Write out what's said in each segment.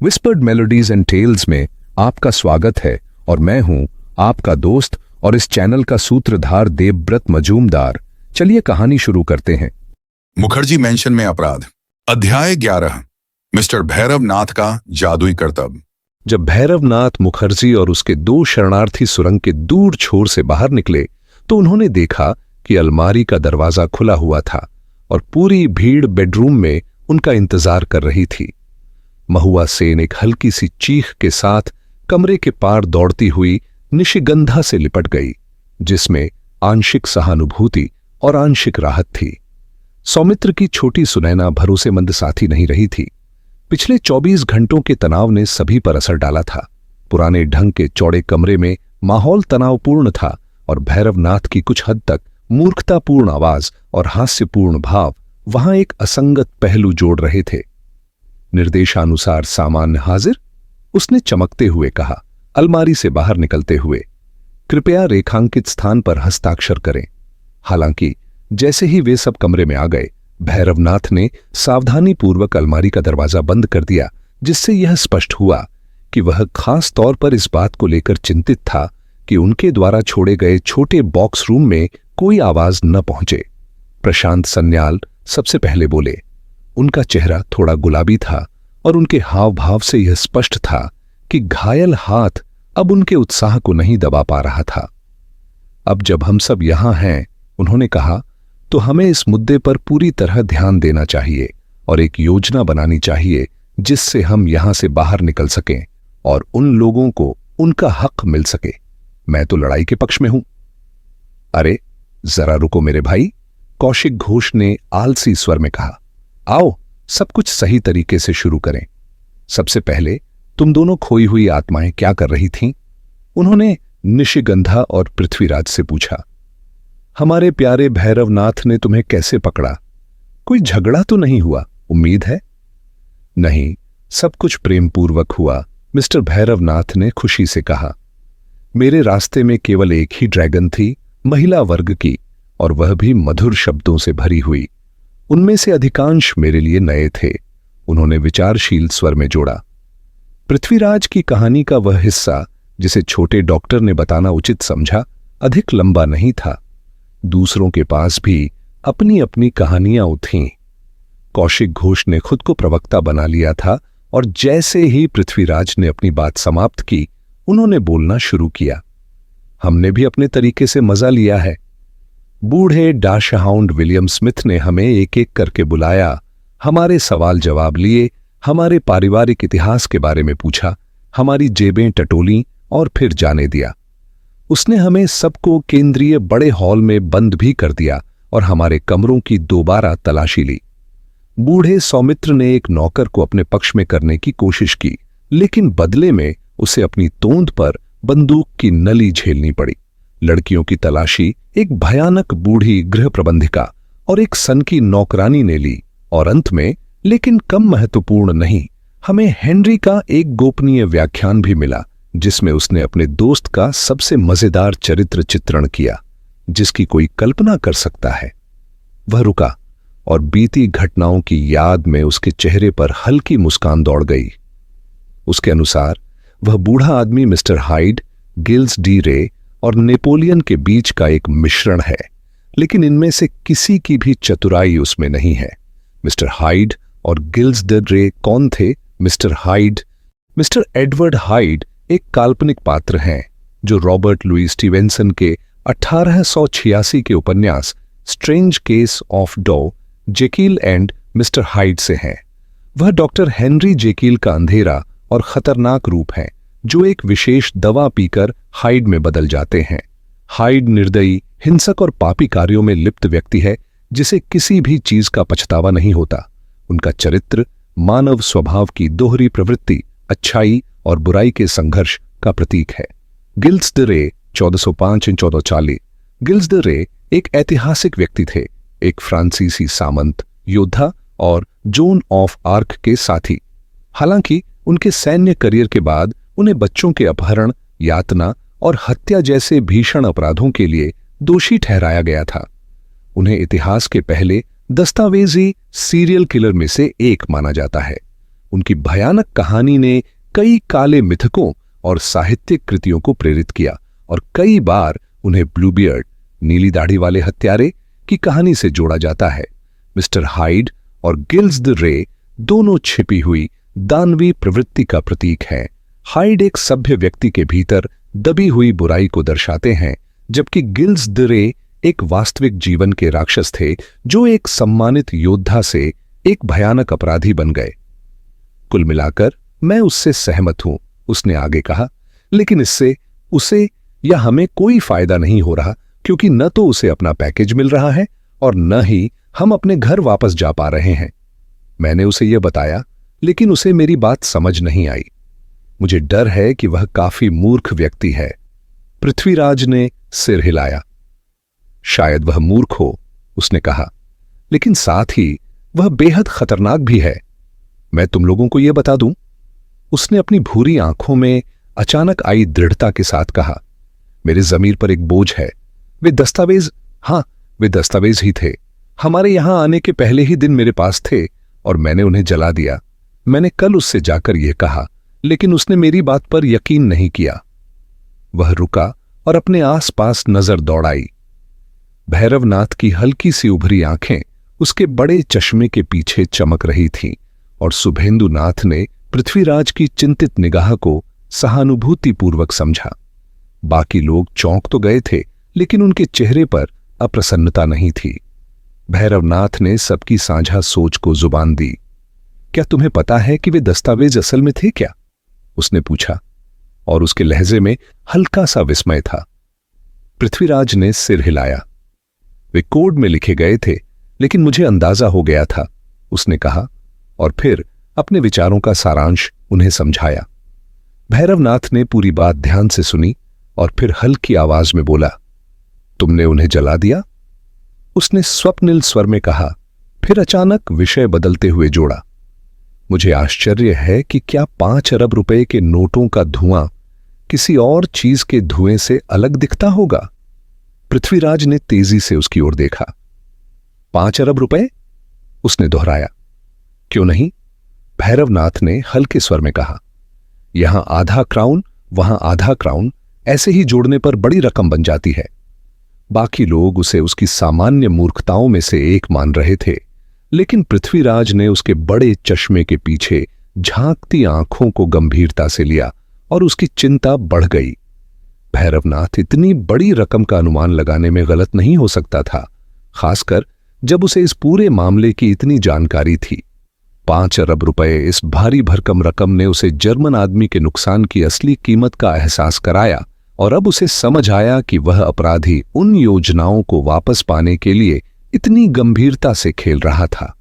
Whispered melodies and tales में आपका स्वागत है और मैं हूं आपका दोस्त और इस चैनल का सूत्रधार देवव्रत मजूमदार। चलिए कहानी शुरू करते हैं। मुखर्जी मेंशन में अपराध, अध्याय 11। मिस्टर भैरव नाथ का जादुई करतब। जब भैरव नाथ मुखर्जी और उसके दो शरणार्थी सुरंग के दूर छोर से बाहर निकले तो उन्होंने देखा कि अलमारी का दरवाजा खुला हुआ था और पूरी भीड़ बेडरूम में उनका इंतजार कर रही थी। महुआ सेन एक हल्की सी चीख के साथ कमरे के पार दौड़ती हुई निशिगंधा से लिपट गई, जिसमें आंशिक सहानुभूति और आंशिक राहत थी। सौमित्र की छोटी सुनैना भरोसेमंद साथी नहीं रही थी। पिछले 24 घंटों के तनाव ने सभी पर असर डाला था। पुराने ढंग के चौड़े कमरे में माहौल तनावपूर्ण था और भैरवनाथ की कुछ हद तक मूर्खतापूर्ण आवाज और हास्यपूर्ण भाव वहां एक असंगत पहलू जोड़ रहे थे। निर्देशानुसार सामान्य हाजिर, उसने चमकते हुए कहा, अलमारी से बाहर निकलते हुए। कृपया रेखांकित स्थान पर हस्ताक्षर करें। हालांकि जैसे ही वे सब कमरे में आ गए, भैरवनाथ ने सावधानीपूर्वक अलमारी का दरवाजा बंद कर दिया, जिससे यह स्पष्ट हुआ कि वह खास तौर पर इस बात को लेकर चिंतित था कि उनके द्वारा छोड़े गए छोटे बॉक्स रूम में कोई आवाज न पहुंचे। प्रशांत सन्याल सबसे पहले बोले। उनका चेहरा थोड़ा गुलाबी था और उनके हाव भाव से यह स्पष्ट था कि घायल हाथ अब उनके उत्साह को नहीं दबा पा रहा था। अब जब हम सब यहां हैं, उन्होंने कहा, तो हमें इस मुद्दे पर पूरी तरह ध्यान देना चाहिए और एक योजना बनानी चाहिए जिससे हम यहां से बाहर निकल सकें और उन लोगों को उनका हक मिल सके। मैं तो लड़ाई के पक्ष में हूं। अरे जरा रुको मेरे भाई, कौशिक घोष ने आलसी स्वर में कहा। आओ सब कुछ सही तरीके से शुरू करें। सबसे पहले तुम दोनों खोई हुई आत्माएं क्या कर रही थीं? उन्होंने निशिगंधा और पृथ्वीराज से पूछा। हमारे प्यारे भैरवनाथ ने तुम्हें कैसे पकड़ा? कोई झगड़ा तो नहीं हुआ, उम्मीद है? नहीं, सब कुछ प्रेमपूर्वक हुआ, मिस्टर भैरवनाथ ने खुशी से कहा। मेरे रास्ते में केवल एक ही ड्रैगन थी, महिला वर्ग की, और वह भी मधुर शब्दों से भरी हुई। उनमें से अधिकांश मेरे लिए नए थे, उन्होंने विचारशील स्वर में जोड़ा। पृथ्वीराज की कहानी का वह हिस्सा जिसे छोटे डॉक्टर ने बताना उचित समझा, अधिक लंबा नहीं था। दूसरों के पास भी अपनी अपनी कहानियां थीं। कौशिक घोष ने खुद को प्रवक्ता बना लिया था और जैसे ही पृथ्वीराज ने अपनी बात समाप्त की, उन्होंने बोलना शुरू किया। हमने भी अपने तरीके से मजा लिया है। बूढ़े डाशहाउंड विलियम स्मिथ ने हमें एक एक करके बुलाया, हमारे सवाल जवाब लिए, हमारे पारिवारिक इतिहास के बारे में पूछा, हमारी जेबें टटोली और फिर जाने दिया। उसने हमें सबको केंद्रीय बड़े हॉल में बंद भी कर दिया और हमारे कमरों की दोबारा तलाशी ली। बूढ़े सौमित्र ने एक नौकर को अपने पक्ष में करने की कोशिश की, लेकिन बदले में उसे अपनी तोंद पर बंदूक की नली झेलनी पड़ी। लड़कियों की तलाशी एक भयानक बूढ़ी गृह प्रबंधिका और एक सनकी नौकरानी ने ली और अंत में, लेकिन कम महत्वपूर्ण नहीं, हमें हेनरी का एक गोपनीय व्याख्यान भी मिला, जिसमें उसने अपने दोस्त का सबसे मजेदार चरित्र चित्रण किया जिसकी कोई कल्पना कर सकता है। वह रुका और बीती घटनाओं की याद में उसके चेहरे पर हल्की मुस्कान दौड़ गई। उसके अनुसार वह बूढ़ा आदमी मिस्टर हाइड, गिल्स डी रे और नेपोलियन के बीच का एक मिश्रण है, लेकिन इनमें से किसी की भी चतुराई उसमें नहीं है। मिस्टर हाइड और गिल्स डी रे कौन थे? मिस्टर एडवर्ड हाइड एक काल्पनिक पात्र हैं जो रॉबर्ट लुई स्टीवेंसन के 1886 के उपन्यास स्ट्रेंज केस ऑफ डॉ जेकील एंड मिस्टर हाइड से हैं। वह डॉक्टर हेनरी जेकील का अंधेरा और खतरनाक रूप है जो एक विशेष दवा पीकर हाइड में बदल जाते हैं। हाइड निर्दयी, हिंसक और पापी कार्यों में लिप्त व्यक्ति है जिसे किसी भी चीज का पछतावा नहीं होता। उनका चरित्र मानव स्वभाव की दोहरी प्रवृत्ति, अच्छाई और बुराई के संघर्ष का प्रतीक है। गिल्स डी रे 1405-1440। गिल्स डी रे एक ऐतिहासिक व्यक्ति थे, एक फ्रांसीसी सामंत, योद्धा और जोन ऑफ आर्क के साथी। हालांकि उनके सैन्य करियर के बाद उन्हें बच्चों के अपहरण, यातना और हत्या जैसे भीषण अपराधों के लिए दोषी ठहराया गया था। उन्हें इतिहास के पहले दस्तावेजी सीरियल किलर में से एक माना जाता है। उनकी भयानक कहानी ने कई काले मिथकों और साहित्यिक कृतियों को प्रेरित किया और कई बार उन्हें ब्लूबियर्ड, नीली दाढ़ी वाले हत्यारे की कहानी से जोड़ा जाता है। मिस्टर हाइड और गिल्स द रे दोनों छिपी हुई दानवी प्रवृत्ति का प्रतीक हैं। हाइड एक सभ्य व्यक्ति के भीतर दबी हुई बुराई को दर्शाते हैं, जबकि गिल्स द रे एक वास्तविक जीवन के राक्षस थे जो एक सम्मानित योद्धा से एक भयानक अपराधी बन गए। कुल मिलाकर मैं उससे सहमत हूं, उसने आगे कहा, लेकिन इससे उसे या हमें कोई फायदा नहीं हो रहा, क्योंकि न तो उसे अपना पैकेज मिल रहा है और न ही हम अपने घर वापस जा पा रहे हैं। मैंने उसे यह बताया, लेकिन उसे मेरी बात समझ नहीं आई। मुझे डर है कि वह काफी मूर्ख व्यक्ति है। पृथ्वीराज ने सिर हिलाया। शायद वह मूर्ख हो, उसने कहा, लेकिन साथ ही वह बेहद खतरनाक भी है। मैं तुम लोगों को यह बता दूं, उसने अपनी भूरी आंखों में अचानक आई दृढ़ता के साथ कहा, मेरे जमीर पर एक बोझ है। वे दस्तावेज ही थे। हमारे यहां आने के पहले ही दिन मेरे पास थे और मैंने उन्हें जला दिया। मैंने कल उससे जाकर यह कहा, लेकिन उसने मेरी बात पर यकीन नहीं किया। वह रुका और अपने आसपास नजर दौड़ाई। भैरवनाथ की हल्की सी उभरी आंखें उसके बड़े चश्मे के पीछे चमक रही थीं और शुभेंदुनाथ ने पृथ्वीराज की चिंतित निगाह को सहानुभूतिपूर्वक समझा। बाकी लोग चौंक तो गए थे, लेकिन उनके चेहरे पर अप्रसन्नता नहीं थी। भैरवनाथ ने सबकी साझा सोच को जुबान दी। क्या तुम्हें पता है कि वे दस्तावेज असल में थे क्या? उसने पूछा और उसके लहजे में हल्का सा विस्मय था। पृथ्वीराज ने सिर हिलाया। वे कोड में लिखे गए थे, लेकिन मुझे अंदाजा हो गया था, उसने कहा और फिर अपने विचारों का सारांश उन्हें समझाया। भैरवनाथ ने पूरी बात ध्यान से सुनी और फिर हल्की आवाज में बोला, तुमने उन्हें जला दिया? उसने स्वप्निल स्वर में कहा, फिर अचानक विषय बदलते हुए जोड़ा, मुझे आश्चर्य है कि क्या 5 अरब रुपए के नोटों का धुआं किसी और चीज के धुएं से अलग दिखता होगा? पृथ्वीराज ने तेजी से उसकी ओर देखा। 5 अरब रुपए? उसने दोहराया। क्यों नहीं? भैरवनाथ ने हल्के स्वर में कहा। यहां आधा क्राउन, वहां आधा क्राउन, ऐसे ही जोड़ने पर बड़ी रकम बन जाती है। बाकी लोग उसे उसकी सामान्य मूर्खताओं में से एक मान रहे थे, लेकिन पृथ्वीराज ने उसके बड़े चश्मे के पीछे झांकती आंखों को गंभीरता से लिया और उसकी चिंता बढ़ गई। भैरवनाथ इतनी बड़ी रकम का अनुमान लगाने में गलत नहीं हो सकता था, खासकर जब उसे इस पूरे मामले की इतनी जानकारी थी। 5 अरब रुपए, इस भारी भरकम रकम ने उसे जर्मन आदमी के नुकसान की असली कीमत का एहसास कराया और अब उसे समझ आया कि वह अपराधी उन योजनाओं को वापस पाने के लिए इतनी गंभीरता से खेल रहा था।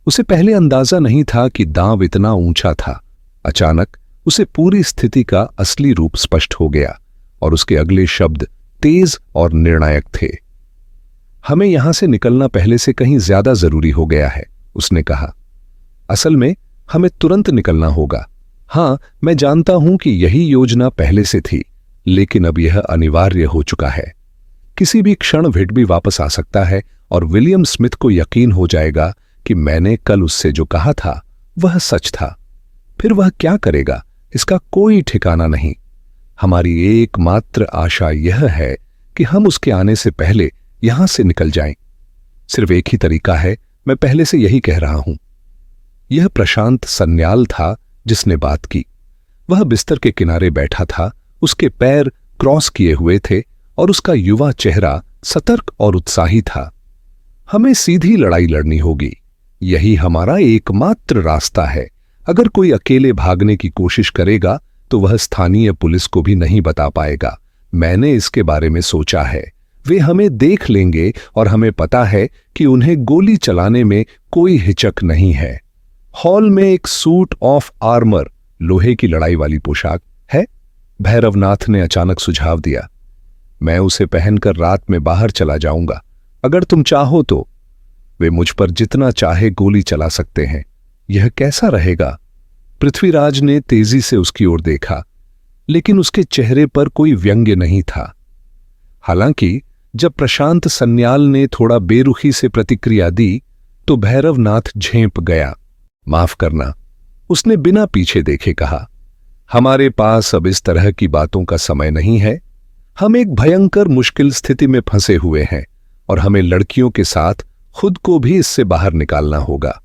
उसे पहले अंदाजा नहीं था कि दांव इतना ऊंचा था। अचानक उसे पूरी स्थिति का असली रूप स्पष्ट हो गया और उसके अगले शब्द तेज और निर्णायक थे। हमें यहां से निकलना पहले से कहीं ज्यादा जरूरी हो गया है, उसने कहा। असल में हमें तुरंत निकलना होगा। हां, मैं जानता हूं कि यही योजना पहले से थी, लेकिन अब यह अनिवार्य हो चुका है। किसी भी क्षण विडबी वापस आ सकता है और विलियम स्मिथ को यकीन हो जाएगा कि मैंने कल उससे जो कहा था वह सच था। फिर वह क्या करेगा, इसका कोई ठिकाना नहीं। हमारी एकमात्र आशा यह है कि हम उसके आने से पहले यहां से निकल जाएं। सिर्फ एक ही तरीका है, मैं पहले से यही कह रहा हूं। यह प्रशांत सन्याल था जिसने बात की। वह बिस्तर के किनारे बैठा था, उसके पैर क्रॉस किए हुए थे और उसका युवा चेहरा सतर्क और उत्साही था। हमें सीधी लड़ाई लड़नी होगी, यही हमारा एकमात्र रास्ता है। अगर कोई अकेले भागने की कोशिश करेगा तो वह स्थानीय पुलिस को भी नहीं बता पाएगा। मैंने इसके बारे में सोचा है। वे हमें देख लेंगे और हमें पता है कि उन्हें गोली चलाने में कोई हिचक नहीं है। हॉल में एक सूट ऑफ आर्मर, लोहे की लड़ाई वाली पोशाक है, भैरवनाथ ने अचानक सुझाव दिया। मैं उसे पहनकर रात में बाहर चला जाऊंगा। अगर तुम चाहो तो वे मुझ पर जितना चाहे गोली चला सकते हैं। यह कैसा रहेगा? पृथ्वीराज ने तेजी से उसकी ओर देखा, लेकिन उसके चेहरे पर कोई व्यंग्य नहीं था। हालांकि जब प्रशांत सन्याल ने थोड़ा बेरुखी से प्रतिक्रिया दी तो भैरवनाथ झेंप गया। माफ करना, उसने बिना पीछे देखे कहा, हमारे पास अब इस तरह की बातों का समय नहीं है। हम एक भयंकर मुश्किल स्थिति में फंसे हुए हैं और हमें लड़कियों के साथ खुद को भी इससे बाहर निकालना होगा।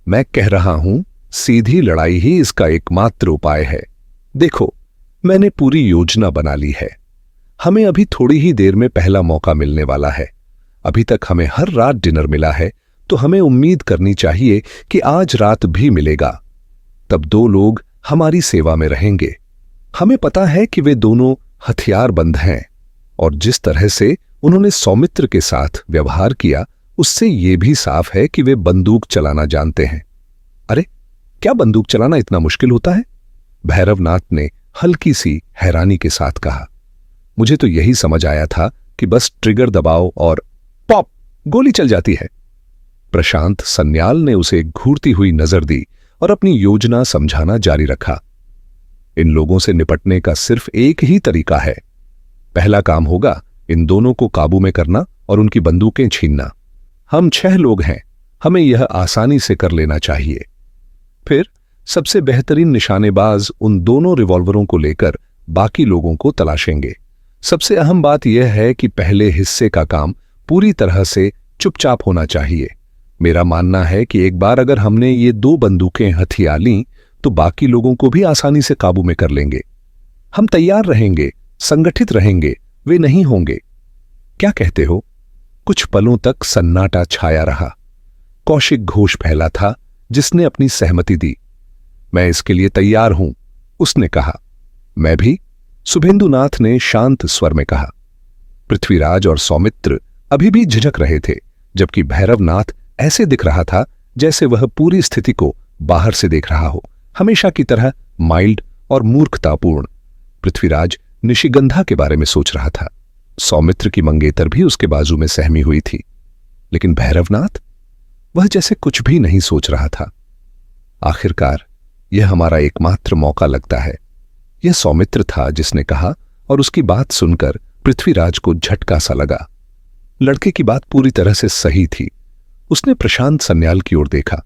मैं कह रहा हूं, सीधी लड़ाई ही इसका एकमात्र उपाय है। देखो, मैंने पूरी योजना बना ली है। हमें अभी थोड़ी ही देर में पहला मौका मिलने वाला है। अभी तक हमें हर रात डिनर मिला है, तो हमें उम्मीद करनी चाहिए कि आज रात भी मिलेगा। तब 2 लोग हमारी सेवा में रहेंगे। हमें पता है कि वे दोनों हथियारबंद हैं और जिस तरह से उन्होंने सौमित्र के साथ व्यवहार किया, उससे यह भी साफ है कि वे बंदूक चलाना जानते हैं। अरे, क्या बंदूक चलाना इतना मुश्किल होता है? भैरवनाथ ने हल्की सी हैरानी के साथ कहा। मुझे तो यही समझ आया था कि बस ट्रिगर दबाओ और पॉप, गोली चल जाती है। प्रशांत सन्याल ने उसे घूरती हुई नजर दी और अपनी योजना समझाना जारी रखा। इन लोगों से निपटने का सिर्फ एक ही तरीका है। पहला काम होगा इन दोनों को काबू में करना और उनकी बंदूकें छीनना। हम 6 लोग हैं, हमें यह आसानी से कर लेना चाहिए। फिर सबसे बेहतरीन निशानेबाज उन दोनों रिवॉल्वरों को लेकर बाकी लोगों को तलाशेंगे। सबसे अहम बात यह है कि पहले हिस्से का काम पूरी तरह से चुपचाप होना चाहिए। मेरा मानना है कि एक बार अगर हमने ये 2 बंदूकें हथिया लीं, तो बाकी लोगों को भी आसानी से काबू में कर लेंगे। हम तैयार रहेंगे, संगठित रहेंगे, वे नहीं होंगे। क्या कहते हो? कुछ पलों तक सन्नाटा छाया रहा। कौशिक घोष फैला था, जिसने अपनी सहमति दी। मैं इसके लिए तैयार हूं, उसने कहा। मैं भी, शुभेंदुनाथ ने शांत स्वर में कहा। पृथ्वीराज और सौमित्र अभी भी झिझक रहे थे, जबकि भैरवनाथ ऐसे दिख रहा था जैसे वह पूरी स्थिति को बाहर से देख रहा हो, हमेशा की तरह माइल्ड और मूर्खतापूर्ण। पृथ्वीराज निशिगंधा के बारे में सोच रहा था। सौमित्र की मंगेतर भी उसके बाजू में सहमी हुई थी, लेकिन भैरवनाथ, वह जैसे कुछ भी नहीं सोच रहा था। आखिरकार यह हमारा एकमात्र मौका लगता है, यह सौमित्र था जिसने कहा, और उसकी बात सुनकर पृथ्वीराज को झटका सा लगा। लड़के की बात पूरी तरह से सही थी। उसने प्रशांत सन्याल की ओर देखा।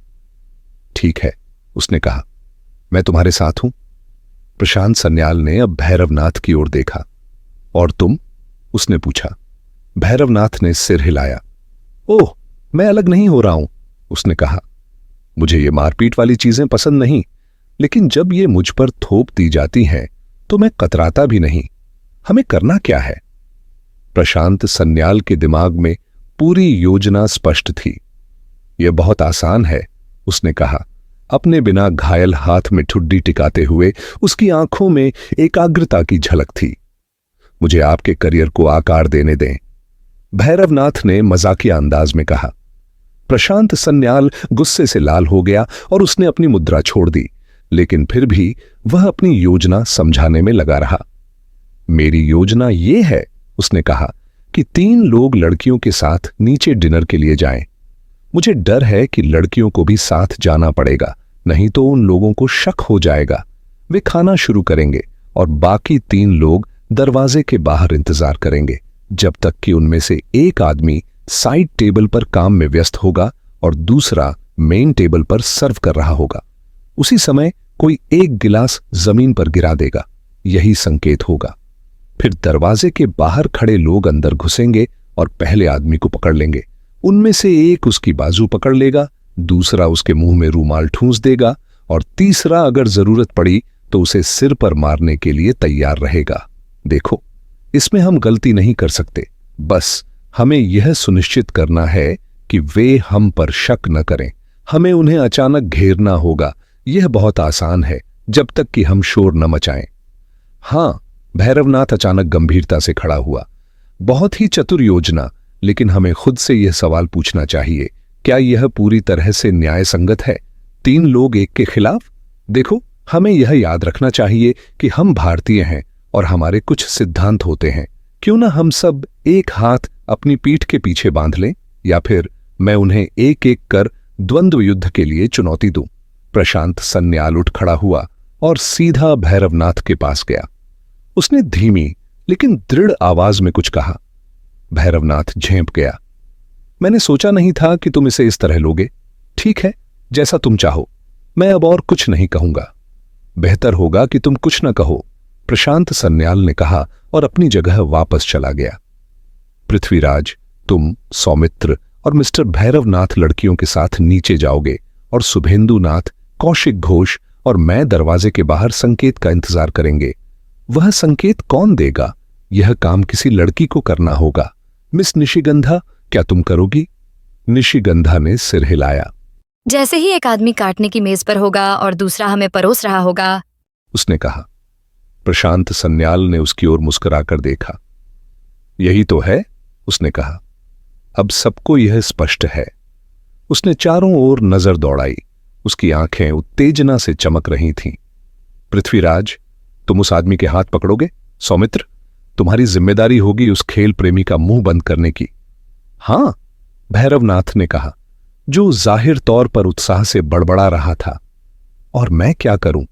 ठीक है, उसने कहा, मैं तुम्हारे साथ हूं। प्रशांत सन्याल ने अब भैरवनाथ की ओर देखा। और तुम? उसने पूछा। भैरवनाथ ने सिर हिलाया। ओह, मैं अलग नहीं हो रहा हूं, उसने कहा। मुझे ये मारपीट वाली चीजें पसंद नहीं, लेकिन जब ये मुझ पर थोप दी जाती हैं तो मैं कतराता भी नहीं। हमें करना क्या है? प्रशांत सन्याल के दिमाग में पूरी योजना स्पष्ट थी। यह बहुत आसान है, उसने कहा, अपने बिना घायल हाथ में ठुड्डी टिकाते हुए। उसकी आंखों में एकाग्रता की झलक थी। मुझे आपके करियर को आकार देने दें, भैरवनाथ ने मजाकिया अंदाज में कहा। प्रशांत सन्याल गुस्से से लाल हो गया और उसने अपनी मुद्रा छोड़ दी, लेकिन फिर भी वह अपनी योजना समझाने में लगा रहा। मेरी योजना यह है, उसने कहा, कि 3 लोग लड़कियों के साथ नीचे डिनर के लिए जाएं। मुझे डर है कि लड़कियों को भी साथ जाना पड़ेगा, नहीं तो उन लोगों को शक हो जाएगा। वे खाना शुरू करेंगे और बाकी 3 लोग दरवाजे के बाहर इंतजार करेंगे, जब तक कि उनमें से एक आदमी साइड टेबल पर काम में व्यस्त होगा और दूसरा मेन टेबल पर सर्व कर रहा होगा। उसी समय कोई एक गिलास जमीन पर गिरा देगा, यही संकेत होगा। फिर दरवाजे के बाहर खड़े लोग अंदर घुसेंगे और पहले आदमी को पकड़ लेंगे। उनमें से एक उसकी बाजू पकड़ लेगा, दूसरा उसके मुंह में रूमाल ठूंस देगा और तीसरा अगर जरूरत पड़ी तो उसे सिर पर मारने के लिए तैयार रहेगा। देखो, इसमें हम गलती नहीं कर सकते। बस हमें यह सुनिश्चित करना है कि वे हम पर शक न करें। हमें उन्हें अचानक घेरना होगा। यह बहुत आसान है, जब तक कि हम शोर न मचाएं। हां, भैरवनाथ अचानक गंभीरता से खड़ा हुआ। बहुत ही चतुर योजना, लेकिन हमें खुद से यह सवाल पूछना चाहिए, क्या यह पूरी तरह से न्याय संगत है? 3 लोग एक के खिलाफ? देखो, हमें यह याद रखना चाहिए कि हम भारतीय हैं और हमारे कुछ सिद्धांत होते हैं। क्यों ना हम सब एक हाथ अपनी पीठ के पीछे बांध लें, या फिर मैं उन्हें एक एक कर द्वंद्व युद्ध के लिए चुनौती दूं। प्रशांत सन्याल उठ खड़ा हुआ और सीधा भैरवनाथ के पास गया। उसने धीमी लेकिन दृढ़ आवाज में कुछ कहा। भैरवनाथ झेंप गया। मैंने सोचा नहीं था कि तुम इसे इस तरह लोगे। ठीक है, जैसा तुम चाहो। मैं अब और कुछ नहीं कहूंगा। बेहतर होगा कि तुम कुछ न कहो, प्रशांत सन्याल ने कहा और अपनी जगह वापस चला गया। पृथ्वीराज, तुम, सौमित्र और मिस्टर भैरवनाथ लड़कियों के साथ नीचे जाओगे और शुभेंदुनाथ, कौशिक घोष और मैं दरवाजे के बाहर संकेत का इंतजार करेंगे। वह संकेत कौन देगा? यह काम किसी लड़की को करना होगा। मिस निशिगंधा, क्या तुम करोगी? निशिगंधा ने सिर हिलाया। जैसे ही एक आदमी काटने की मेज पर होगा और दूसरा हमें परोस रहा होगा, उसने कहा। प्रशांत सन्याल ने उसकी ओर मुस्कुराकर देखा। यही तो है, उसने कहा। अब सबको यह स्पष्ट है। उसने चारों ओर नजर दौड़ाई। उसकी आंखें उत्तेजना से चमक रही थीं। पृथ्वीराज, तुम उस आदमी के हाथ पकड़ोगे? सौमित्र, तुम्हारी जिम्मेदारी होगी उस खेल प्रेमी का मुंह बंद करने की। हां, भैरवनाथ ने कहा, जो जाहिर तौर पर उत्साह से बड़बड़ा रहा था। और मैं क्या करूं?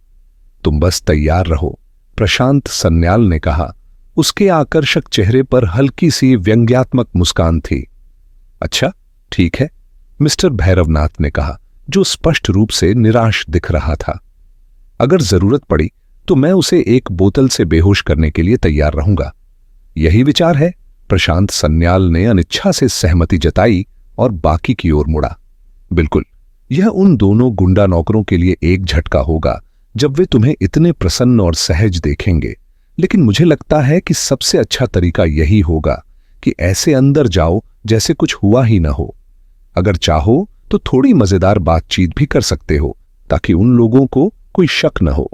तुम बस तैयार रहो, प्रशांत सन्याल ने कहा। उसके आकर्षक चेहरे पर हल्की सी व्यंग्यात्मक मुस्कान थी। अच्छा, ठीक है, मिस्टर भैरवनाथ ने कहा, जो स्पष्ट रूप से निराश दिख रहा था। अगर जरूरत पड़ी तो मैं उसे एक बोतल से बेहोश करने के लिए तैयार रहूंगा। यही विचार है? प्रशांत सन्याल ने अनिच्छा से सहमति जताई और बाकी की ओर मुड़ा। बिल्कुल, यह उन दोनों गुंडा नौकरों के लिए एक झटका होगा जब वे तुम्हें इतने प्रसन्न और सहज देखेंगे, लेकिन मुझे लगता है कि सबसे अच्छा तरीका यही होगा कि ऐसे अंदर जाओ जैसे कुछ हुआ ही ना हो। अगर चाहो तो थोड़ी मजेदार बातचीत भी कर सकते हो ताकि उन लोगों को कोई शक न हो।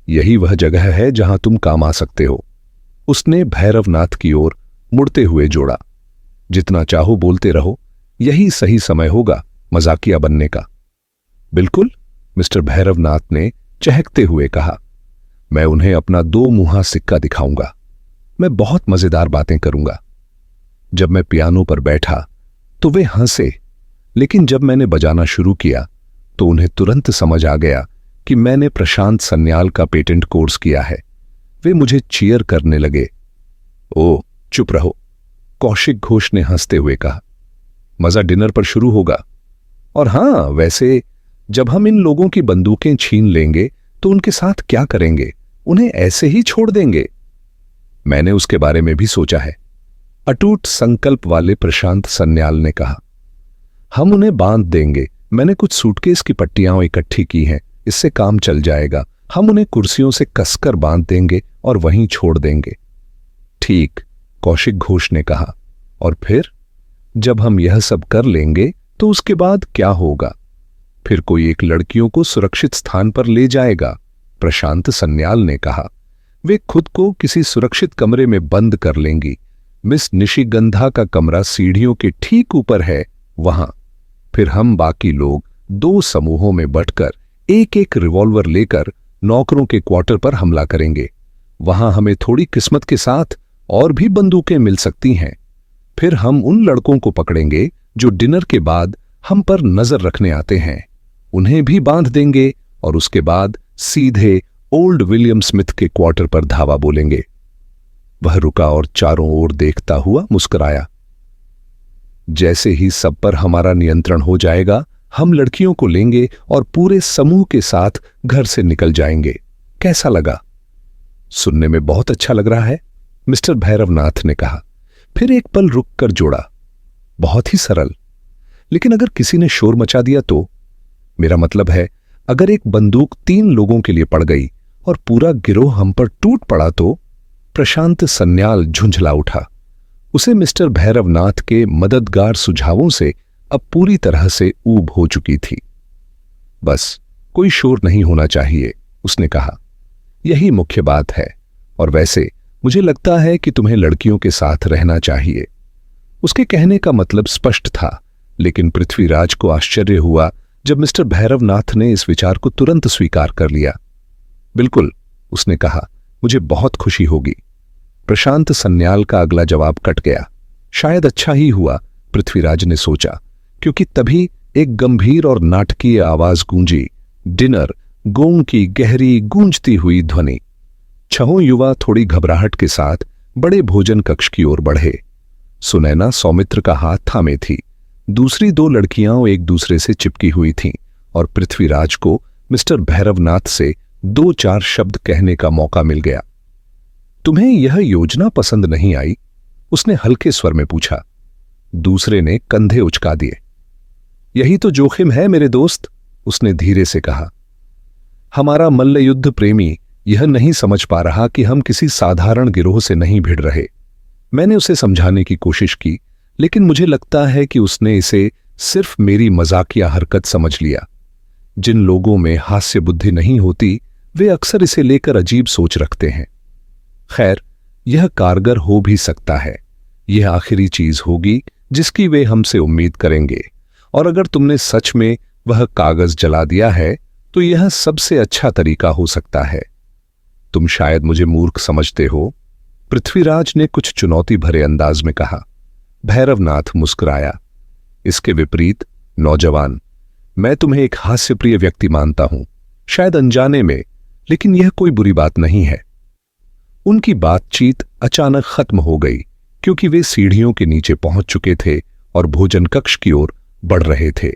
यही वह जगह है जहां तुम काम आ सकते हो। उसने भैरवनाथ की ओर मुड़ते हुए जोड़ा। जितना चाहो बोलते रहो, यही सही समय होगा मजाकिया बनने का। बिल्कुल, मिस्टर भैरवनाथ ने चहकते हुए कहा। मैं उन्हें अपना 2 मुहा सिक्का दिखाऊंगा। मैं बहुत मजेदार बातें करूंगा। जब मैं पियानो पर बैठा तो वे हंसे, लेकिन जब मैंने बजाना शुरू किया तो उन्हें तुरंत समझ आ गया कि मैंने प्रशांत सन्याल का पेटेंट कोर्स किया है। वे मुझे चीयर करने लगे। ओ, चुप रहो, कौशिक घोष ने हंसते हुए कहा। मजा डिनर पर शुरू होगा। और हां, वैसे जब हम इन लोगों की बंदूकें छीन लेंगे तो उनके साथ क्या करेंगे? उन्हें ऐसे ही छोड़ देंगे? मैंने उसके बारे में भी सोचा है, अटूट संकल्प वाले प्रशांत सन्याल ने कहा। हम उन्हें बांध देंगे। मैंने कुछ सूटकेस की पट्टियां इकट्ठी की हैं, इससे काम चल जाएगा। हम उन्हें कुर्सियों से कसकर बांध देंगे और वहीं छोड़ देंगे। ठीक, कौशिक घोष ने कहा। और फिर जब हम यह सब कर लेंगे तो उसके बाद क्या होगा? फिर कोई एक लड़कियों को सुरक्षित स्थान पर ले जाएगा, प्रशांत सन्याल ने कहा। वे खुद को किसी सुरक्षित कमरे में बंद कर लेंगी। मिस निशिगंधा का कमरा सीढ़ियों के ठीक ऊपर है, वहां। फिर हम बाकी लोग 2 समूहों में बंटकर एक एक रिवॉल्वर लेकर नौकरों के क्वार्टर पर हमला करेंगे। वहां हमें थोड़ी किस्मत के साथ और भी बंदूकें मिल सकती हैं। फिर हम उन लड़कों को पकड़ेंगे जो डिनर के बाद हम पर नजर रखने आते हैं, उन्हें भी बांध देंगे और उसके बाद सीधे ओल्ड विलियम स्मिथ के क्वार्टर पर धावा बोलेंगे। वह रुका और चारों ओर देखता हुआ मुस्कुराया। जैसे ही सब पर हमारा नियंत्रण हो जाएगा, हम लड़कियों को लेंगे और पूरे समूह के साथ घर से निकल जाएंगे। कैसा लगा? सुनने में बहुत अच्छा लग रहा है, मिस्टर भैरवनाथ ने कहा। फिर एक पल रुककर जोड़ा, बहुत ही सरल। लेकिन अगर किसी ने शोर मचा दिया तो? मेरा मतलब है, अगर एक बंदूक 3 लोगों के लिए पड़ गई और पूरा गिरोह हम पर टूट पड़ा तो? प्रशांत सन्याल झुंझला उठा। उसे मिस्टर भैरवनाथ के मददगार सुझावों से अब पूरी तरह से ऊब हो चुकी थी। बस कोई शोर नहीं होना चाहिए, उसने कहा। यही मुख्य बात है। और वैसे मुझे लगता है कि तुम्हें लड़कियों के साथ रहना चाहिए। उसके कहने का मतलब स्पष्ट था, लेकिन पृथ्वीराज को आश्चर्य हुआ जब मिस्टर भैरवनाथ ने इस विचार को तुरंत स्वीकार कर लिया। बिल्कुल, उसने कहा, मुझे बहुत खुशी होगी। प्रशांत सन्याल का अगला जवाब कट गया। शायद अच्छा ही हुआ, पृथ्वीराज ने सोचा, क्योंकि तभी एक गंभीर और नाटकीय आवाज गूंजी। डिनर, गोंग की गहरी गूंजती हुई ध्वनि। 6 युवा थोड़ी घबराहट के साथ बड़े भोजन कक्ष की ओर बढ़े। सुनैना सौमित्र का हाथ थामे थी। दूसरी 2 लड़कियां एक दूसरे से चिपकी हुई थीं और पृथ्वीराज को मिस्टर भैरवनाथ से 2-4 शब्द कहने का मौका मिल गया। तुम्हें यह योजना पसंद नहीं आई? उसने हल्के स्वर में पूछा। दूसरे ने कंधे उचका दिए। यही तो जोखिम है मेरे दोस्त, उसने धीरे से कहा। हमारा मल्लयुद्ध प्रेमी यह नहीं समझ पा रहा कि हम किसी साधारण गिरोह से नहीं भिड़ रहे। मैंने उसे समझाने की कोशिश की, लेकिन मुझे लगता है कि उसने इसे सिर्फ मेरी मजाकिया हरकत समझ लिया। जिन लोगों में हास्य बुद्धि नहीं होती, वे अक्सर इसे लेकर अजीब सोच रखते हैं। खैर, यह कारगर हो भी सकता है। यह आखिरी चीज होगी जिसकी वे हमसे उम्मीद करेंगे, और अगर तुमने सच में वह कागज जला दिया है तो यह सबसे अच्छा तरीका हो सकता है। तुम शायद मुझे मूर्ख समझते हो, पृथ्वीराज ने कुछ चुनौती भरे अंदाज में कहा। भैरवनाथ मुस्कुराया। इसके विपरीत, नौजवान, मैं तुम्हें एक हास्यप्रिय व्यक्ति मानता हूं, शायद अनजाने में, लेकिन यह कोई बुरी बात नहीं है। उनकी बातचीत अचानक खत्म हो गई क्योंकि वे सीढ़ियों के नीचे पहुंच चुके थे और भोजन कक्ष की ओर बढ़ रहे थे।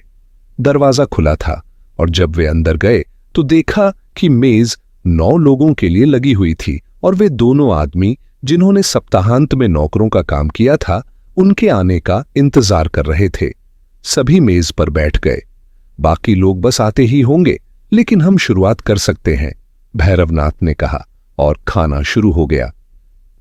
दरवाजा खुला था और जब वे अंदर गए तो देखा कि मेज 9 लोगों के लिए लगी हुई थी और वे दोनों आदमी जिन्होंने सप्ताहांत में नौकरों का काम किया था, उनके आने का इंतजार कर रहे थे। सभी मेज पर बैठ गए। बाकी लोग बस आते ही होंगे, लेकिन हम शुरुआत कर सकते हैं, भैरवनाथ ने कहा, और खाना शुरू हो गया।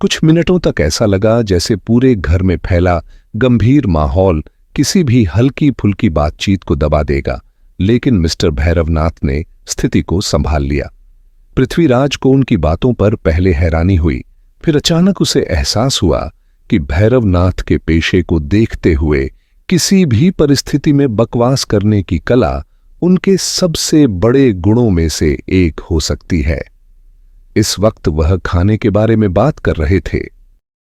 कुछ मिनटों तक ऐसा लगा जैसे पूरे घर में फैला गंभीर माहौल किसी भी हल्की फुल्की बातचीत को दबा देगा, लेकिन मिस्टर भैरवनाथ ने स्थिति को संभाल लिया। पृथ्वीराज को उनकी बातों पर पहले हैरानी हुई, फिर अचानक उसे एहसास हुआ कि भैरवनाथ के पेशे को देखते हुए किसी भी परिस्थिति में बकवास करने की कला उनके सबसे बड़े गुणों में से एक हो सकती है। इस वक्त वह खाने के बारे में बात कर रहे थे।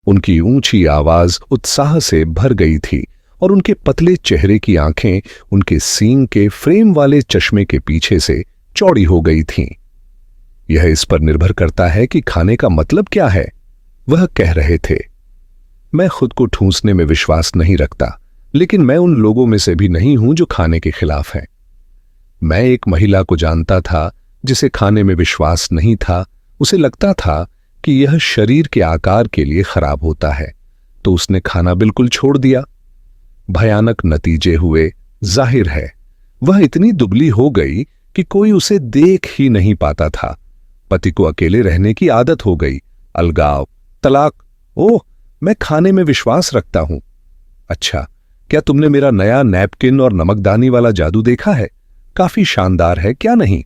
उनकी ऊंची आवाज उत्साह से भर गई थी और उनके पतले चेहरे की आंखें उनके सींग के फ्रेम वाले चश्मे के पीछे से चौड़ी हो गई थीं। यह इस पर निर्भर करता है कि खाने का मतलब क्या है, वह कह रहे थे। मैं खुद को ठूंसने में विश्वास नहीं रखता, लेकिन मैं उन लोगों में से भी नहीं हूं जो खाने के खिलाफ हैं। मैं एक महिला को जानता था जिसे खाने में विश्वास नहीं था। उसे लगता था कि यह शरीर के आकार के लिए खराब होता है, तो उसने खाना बिल्कुल छोड़ दिया। भयानक नतीजे हुए। जाहिर है वह इतनी दुबली हो गई कि कोई उसे देख ही नहीं पाता था। पति को अकेले रहने की आदत हो गई। अलगाव, तलाक। ओह, मैं खाने में विश्वास रखता हूं। अच्छा, क्या तुमने मेरा नया नैपकिन और नमकदानी वाला जादू देखा है? काफी शानदार है, क्या नहीं?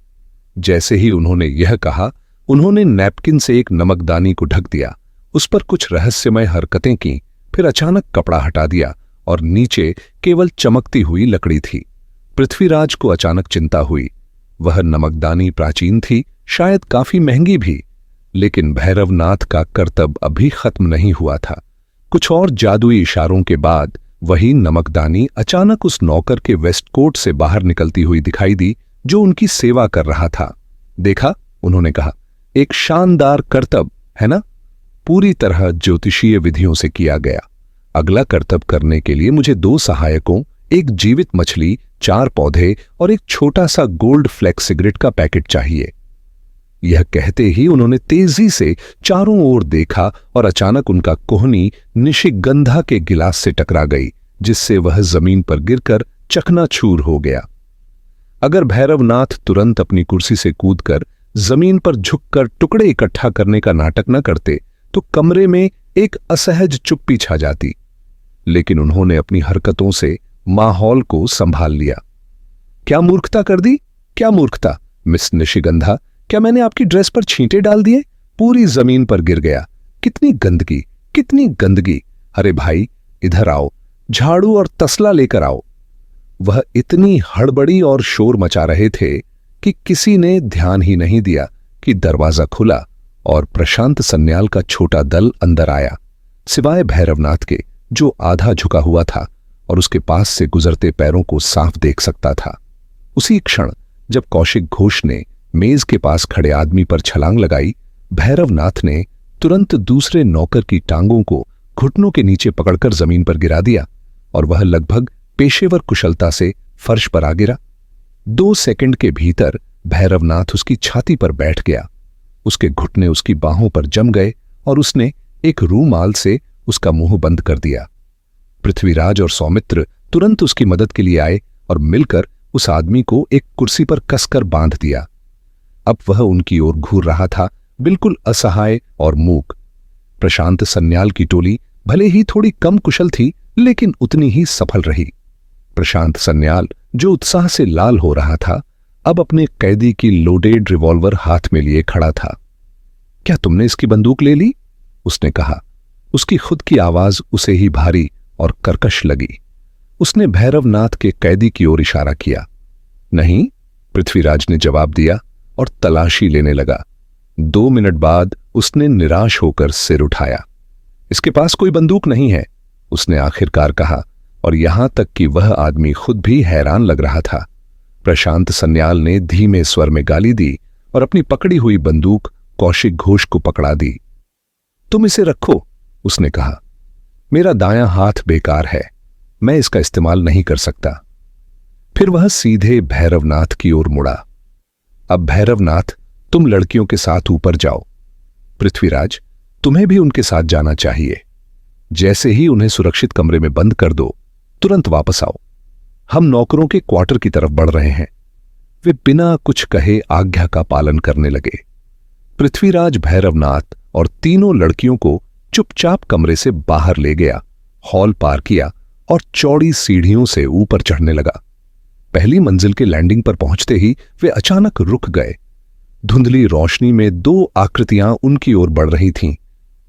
जैसे ही उन्होंने यह कहा, उन्होंने नैपकिन से एक नमकदानी को ढक दिया, उस पर कुछ रहस्यमय हरकतें की, फिर अचानक कपड़ा हटा दिया और नीचे केवल चमकती हुई लकड़ी थी। पृथ्वीराज को अचानक चिंता हुई। वह नमकदानी प्राचीन थी, शायद काफी महंगी भी, लेकिन भैरवनाथ का कर्तव्य अभी खत्म नहीं हुआ था। कुछ और जादुई इशारों के बाद वही नमकदानी अचानक उस नौकर के वेस्टकोट से बाहर निकलती हुई दिखाई दी जो उनकी सेवा कर रहा था। देखा, उन्होंने कहा, एक शानदार कर्तव्य है ना? पूरी तरह ज्योतिषीय विधियों से किया गया। अगला कर्तव्य करने के लिए मुझे 2 सहायकों, एक जीवित मछली, 4 पौधे और एक छोटा सा गोल्ड फ्लेक्स सिगरेट का पैकेट चाहिए। यह कहते ही उन्होंने तेजी से चारों ओर देखा और अचानक उनका कोहनी निशिगंधा के गिलास से टकरा गई, जिससे वह जमीन पर गिरकर चकनाचूर हो गया। अगर भैरवनाथ तुरंत अपनी कुर्सी से कूदकर जमीन पर झुककर टुकड़े इकट्ठा करने का नाटक न करते तो कमरे में एक असहज चुप्पी छा जाती, लेकिन उन्होंने अपनी हरकतों से माहौल को संभाल लिया। क्या मूर्खता कर दी? क्या मूर्खता, मिस निशिगंधा? क्या मैंने आपकी ड्रेस पर छींटे डाल दिए? पूरी जमीन पर गिर गया। कितनी गंदगी, कितनी गंदगी! अरे भाई, इधर आओ, झाड़ू और तसला लेकर आओ। वह इतनी हड़बड़ी और शोर मचा रहे थे कि किसी ने ध्यान ही नहीं दिया कि दरवाजा खुला और प्रशांत सन्याल का छोटा दल अंदर आया, सिवाय भैरवनाथ के, जो आधा झुका हुआ था और उसके पास से गुजरते पैरों को साफ देख सकता था। उसी क्षण जब कौशिक घोष ने मेज के पास खड़े आदमी पर छलांग लगाई, भैरवनाथ ने तुरंत दूसरे नौकर की टांगों को घुटनों के नीचे पकड़कर जमीन पर गिरा दिया और वह लगभग पेशेवर कुशलता से फर्श पर आ गिरा। 2 सेकंड के भीतर भैरवनाथ उसकी छाती पर बैठ गया। उसके घुटने उसकी बाहों पर जम गए और उसने एक रूमाल से उसका मुंह बंद कर दिया। पृथ्वीराज और सौमित्र तुरंत उसकी मदद के लिए आए और मिलकर उस आदमी को एक कुर्सी पर कसकर बांध दिया। अब वह उनकी ओर घूर रहा था, बिल्कुल असहाय और मूक। प्रशांत सन्याल की टोली भले ही थोड़ी कम कुशल थी, लेकिन उतनी ही सफल रही। प्रशांत सन्याल, जो उत्साह से लाल हो रहा था, अब अपने कैदी की लोडेड रिवॉल्वर हाथ में लिए खड़ा था। क्या तुमने इसकी बंदूक ले ली? उसने कहा। उसकी खुद की आवाज उसे ही भारी और कर्कश लगी। उसने भैरवनाथ के कैदी की ओर इशारा किया। नहीं, पृथ्वीराज ने जवाब दिया और तलाशी लेने लगा। 2 मिनट बाद उसने निराश होकर सिर उठाया। इसके पास कोई बंदूक नहीं है, उसने आखिरकार कहा, और यहां तक कि वह आदमी खुद भी हैरान लग रहा था। प्रशांत सन्याल ने धीमे स्वर में गाली दी और अपनी पकड़ी हुई बंदूक कौशिक घोष को पकड़ा दी। तुम इसे रखो, उसने कहा। मेरा दायां हाथ बेकार है, मैं इसका इस्तेमाल नहीं कर सकता। फिर वह सीधे भैरवनाथ की ओर मुड़ा। अब भैरवनाथ, तुम लड़कियों के साथ ऊपर जाओ। पृथ्वीराज, तुम्हें भी उनके साथ जाना चाहिए। जैसे ही उन्हें सुरक्षित कमरे में बंद कर दो, तुरंत वापस आओ। हम नौकरों के क्वार्टर की तरफ बढ़ रहे हैं। वे बिना कुछ कहे आज्ञा का पालन करने लगे। पृथ्वीराज भैरवनाथ और तीनों लड़कियों को चुपचाप कमरे से बाहर ले गया, हॉल पार किया और चौड़ी सीढ़ियों से ऊपर चढ़ने लगा। पहली मंजिल के लैंडिंग पर पहुंचते ही वे अचानक रुक गए। धुंधली रोशनी में 2 आकृतियां उनकी ओर बढ़ रही थीं,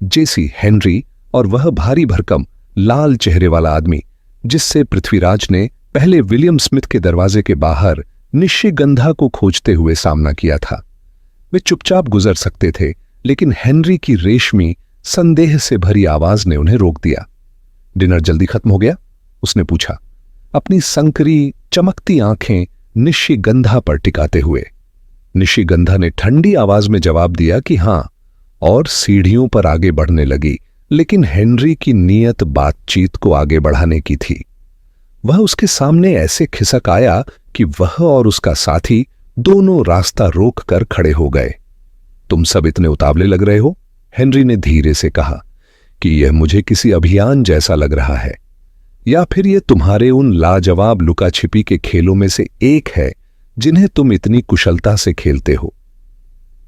जेसी हेनरी और वह भारी भरकम लाल चेहरे वाला आदमी जिससे पृथ्वीराज ने पहले विलियम स्मिथ के दरवाजे के बाहर निशिगंधा को खोजते हुए सामना किया था। वे चुपचाप गुजर सकते थे, लेकिन हेनरी की रेशमी संदेह से भरी आवाज ने उन्हें रोक दिया। डिनर जल्दी खत्म हो गया? उसने पूछा, अपनी संकरी चमकती आंखें निशिगंधा पर टिकाते हुए। निशिगंधा ने ठंडी आवाज में जवाब दिया कि हां, और सीढ़ियों पर आगे बढ़ने लगी, लेकिन हेनरी की नीयत बातचीत को आगे बढ़ाने की थी। वह उसके सामने ऐसे खिसक आया कि वह और उसका साथी दोनों रास्ता रोक कर खड़े हो गए। तुम सब इतने उतावले लग रहे हो, हेनरी ने धीरे से कहा, कि यह मुझे किसी अभियान जैसा लग रहा है, या फिर यह तुम्हारे उन लाजवाब लुका छिपी के खेलों में से एक है जिन्हें तुम इतनी कुशलता से खेलते हो।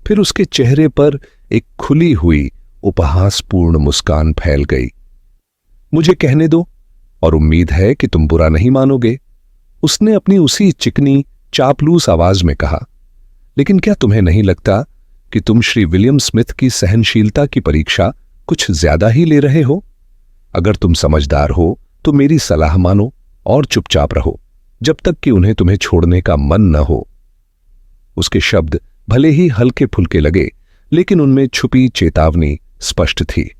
फिर उसके चेहरे पर एक खुली हुई उपहासपूर्ण मुस्कान फैल गई। मुझे कहने दो, और उम्मीद है कि तुम बुरा नहीं मानोगे, उसने अपनी उसी चिकनी चापलूस आवाज में कहा। लेकिन क्या तुम्हें नहीं लगता कि तुम श्री विलियम स्मिथ की सहनशीलता की परीक्षा कुछ ज्यादा ही ले रहे हो? अगर तुम समझदार हो तो मेरी सलाह मानो और चुपचाप रहो, जब तक कि उन्हें तुम्हें छोड़ने का मन न हो। उसके शब्द भले ही हल्के फुल्के लगे, लेकिन उनमें छुपी चेतावनी स्पष्ट थी।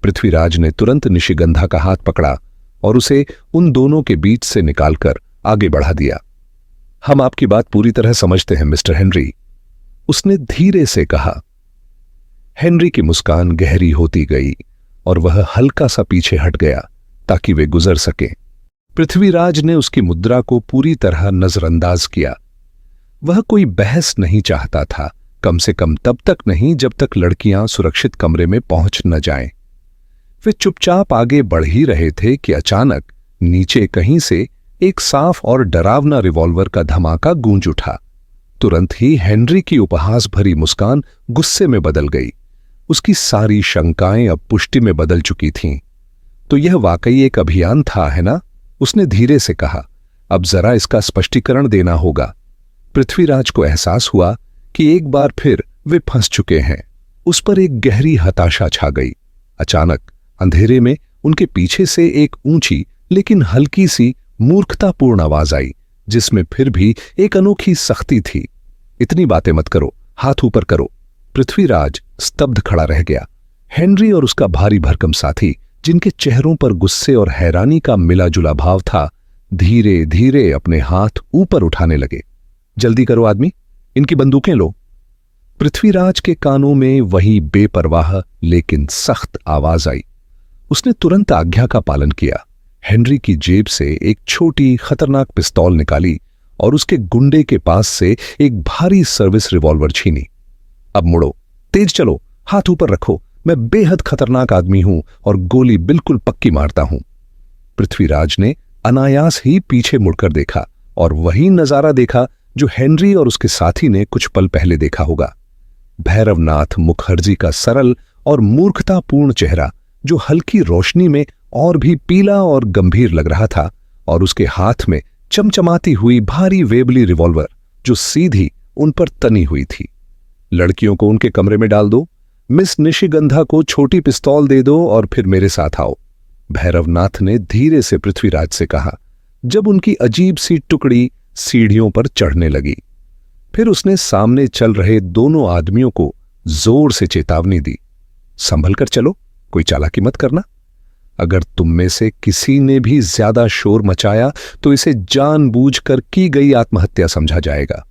पृथ्वीराज ने तुरंत निशिगंधा का हाथ पकड़ा और उसे उन दोनों के बीच से निकालकर आगे बढ़ा दिया। हम आपकी बात पूरी तरह समझते हैं मिस्टर हेनरी, उसने धीरे से कहा। हेनरी की मुस्कान गहरी होती गई और वह हल्का सा पीछे हट गया ताकि वे गुजर सके। पृथ्वीराज ने उसकी मुद्रा को पूरी तरह नजरअंदाज किया। वह कोई बहस नहीं चाहता था, कम से कम तब तक नहीं जब तक लड़कियां सुरक्षित कमरे में पहुंच न जाएं। वे चुपचाप आगे बढ़ ही रहे थे कि अचानक नीचे कहीं से एक साफ और डरावना रिवॉल्वर का धमाका गूंज उठा। तुरंत ही हेनरी की उपहास भरी मुस्कान गुस्से में बदल गई। उसकी सारी शंकाएं अब पुष्टि में बदल चुकी थीं। तो यह वाकई एक अभियान था, है ना? उसने धीरे से कहा। अब जरा इसका स्पष्टीकरण देना होगा। पृथ्वीराज को एहसास हुआ कि एक बार फिर वे फंस चुके हैं। उस पर एक गहरी हताशा छा गई। अचानक अंधेरे में उनके पीछे से एक ऊंची लेकिन हल्की सी मूर्खतापूर्ण आवाज आई, जिसमें फिर भी एक अनोखी सख्ती थी। इतनी बातें मत करो, हाथ ऊपर करो। पृथ्वीराज स्तब्ध खड़ा रह गया। हेनरी और उसका भारी भरकम साथी, जिनके चेहरों पर गुस्से और हैरानी का मिला जुला भाव था, धीरे धीरे अपने हाथ ऊपर उठाने लगे। जल्दी करो आदमी, इनकी बंदूकें लो। पृथ्वीराज के कानों में वही बेपरवाह लेकिन सख्त आवाज आई। उसने तुरंत आज्ञा का पालन किया। हेनरी की जेब से एक छोटी खतरनाक पिस्तौल निकाली और उसके गुंडे के पास से एक भारी सर्विस रिवॉल्वर छीनी। अब मुड़ो, तेज चलो, हाथ ऊपर रखो, मैं बेहद खतरनाक आदमी हूं और गोली बिल्कुल पक्की मारता हूं। पृथ्वीराज ने अनायास ही पीछे मुड़कर देखा और वही नजारा देखा जो हेनरी और उसके साथी ने कुछ पल पहले देखा होगा। भैरवनाथ मुखर्जी का सरल और मूर्खतापूर्ण चेहरा, जो हल्की रोशनी में और भी पीला और गंभीर लग रहा था, और उसके हाथ में चमचमाती हुई भारी वेबली रिवॉल्वर जो सीधी उन पर तनी हुई थी। लड़कियों को उनके कमरे में डाल दो, मिस निशिगंधा को छोटी पिस्तौल दे दो और फिर मेरे साथ आओ, भैरवनाथ ने धीरे से पृथ्वीराज से कहा जब उनकी अजीब सी टुकड़ी सीढ़ियों पर चढ़ने लगी। फिर उसने सामने चल रहे दोनों आदमियों को जोर से चेतावनी दी, संभल कर चलो, कोई चालाकी मत करना। अगर तुम में से किसी ने भी ज्यादा शोर मचाया तो इसे जानबूझकर की गई आत्महत्या समझा जाएगा।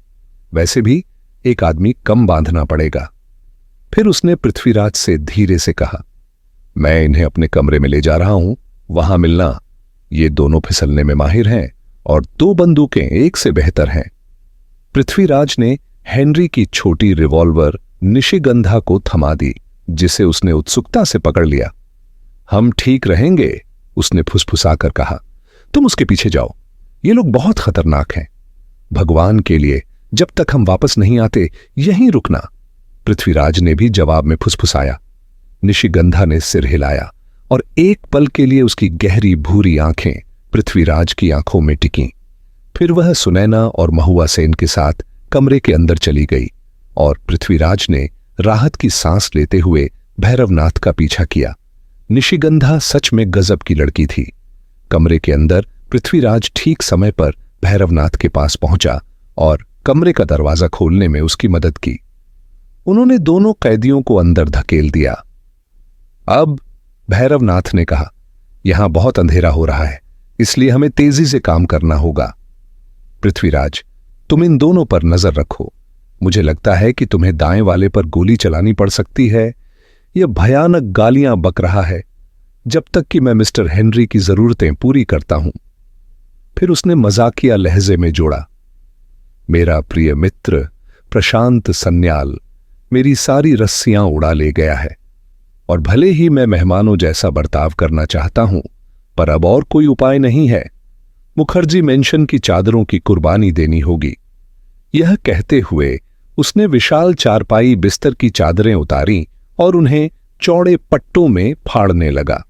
वैसे भी एक आदमी कम बांधना पड़ेगा। फिर उसने पृथ्वीराज से धीरे से कहा, मैं इन्हें अपने कमरे में ले जा रहा हूं, वहां मिलना। ये दोनों फिसलने में माहिर हैं और 2 बंदूकें एक से बेहतर हैं। पृथ्वीराज ने हेनरी की छोटी रिवॉल्वर निशिगंधा को थमा दी, जिसे उसने उत्सुकता से पकड़ लिया। हम ठीक रहेंगे, उसने फुसफुसाकर कहा। तुम उसके पीछे जाओ, ये लोग बहुत खतरनाक हैं। भगवान के लिए जब तक हम वापस नहीं आते यहीं रुकना, पृथ्वीराज ने भी जवाब में फुसफुसाया। निशिगंधा ने सिर हिलाया और एक पल के लिए उसकी गहरी भूरी आंखें पृथ्वीराज की आंखों में टिकीं। फिर वह सुनैना और महुआ सेन के साथ कमरे के अंदर चली गई और पृथ्वीराज ने राहत की सांस लेते हुए भैरवनाथ का पीछा किया। निशिगंधा सच में गजब की लड़की थी। कमरे के अंदर पृथ्वीराज ठीक समय पर भैरवनाथ के पास पहुंचा और कमरे का दरवाजा खोलने में उसकी मदद की। उन्होंने दोनों कैदियों को अंदर धकेल दिया। अब भैरवनाथ ने कहा, यहां बहुत अंधेरा हो रहा है, इसलिए हमें तेजी से काम करना होगा। पृथ्वीराज, तुम इन दोनों पर नजर रखो। मुझे लगता है कि तुम्हें दाएं वाले पर गोली चलानी पड़ सकती है। यह भयानक गालियां बक रहा है जब तक कि मैं मिस्टर हेनरी की जरूरतें पूरी करता हूं। फिर उसने मजाकिया लहजे में जोड़ा, मेरा प्रिय मित्र प्रशांत सन्याल मेरी सारी रस्सियां उड़ा ले गया है, और भले ही मैं मेहमानों जैसा बर्ताव करना चाहता हूं, पर अब और कोई उपाय नहीं है। मुखर्जी मेंशन की चादरों की कुर्बानी देनी होगी। यह कहते हुए उसने विशाल चारपाई बिस्तर की चादरें उतारी और उन्हें चौड़े पट्टों में फाड़ने लगा।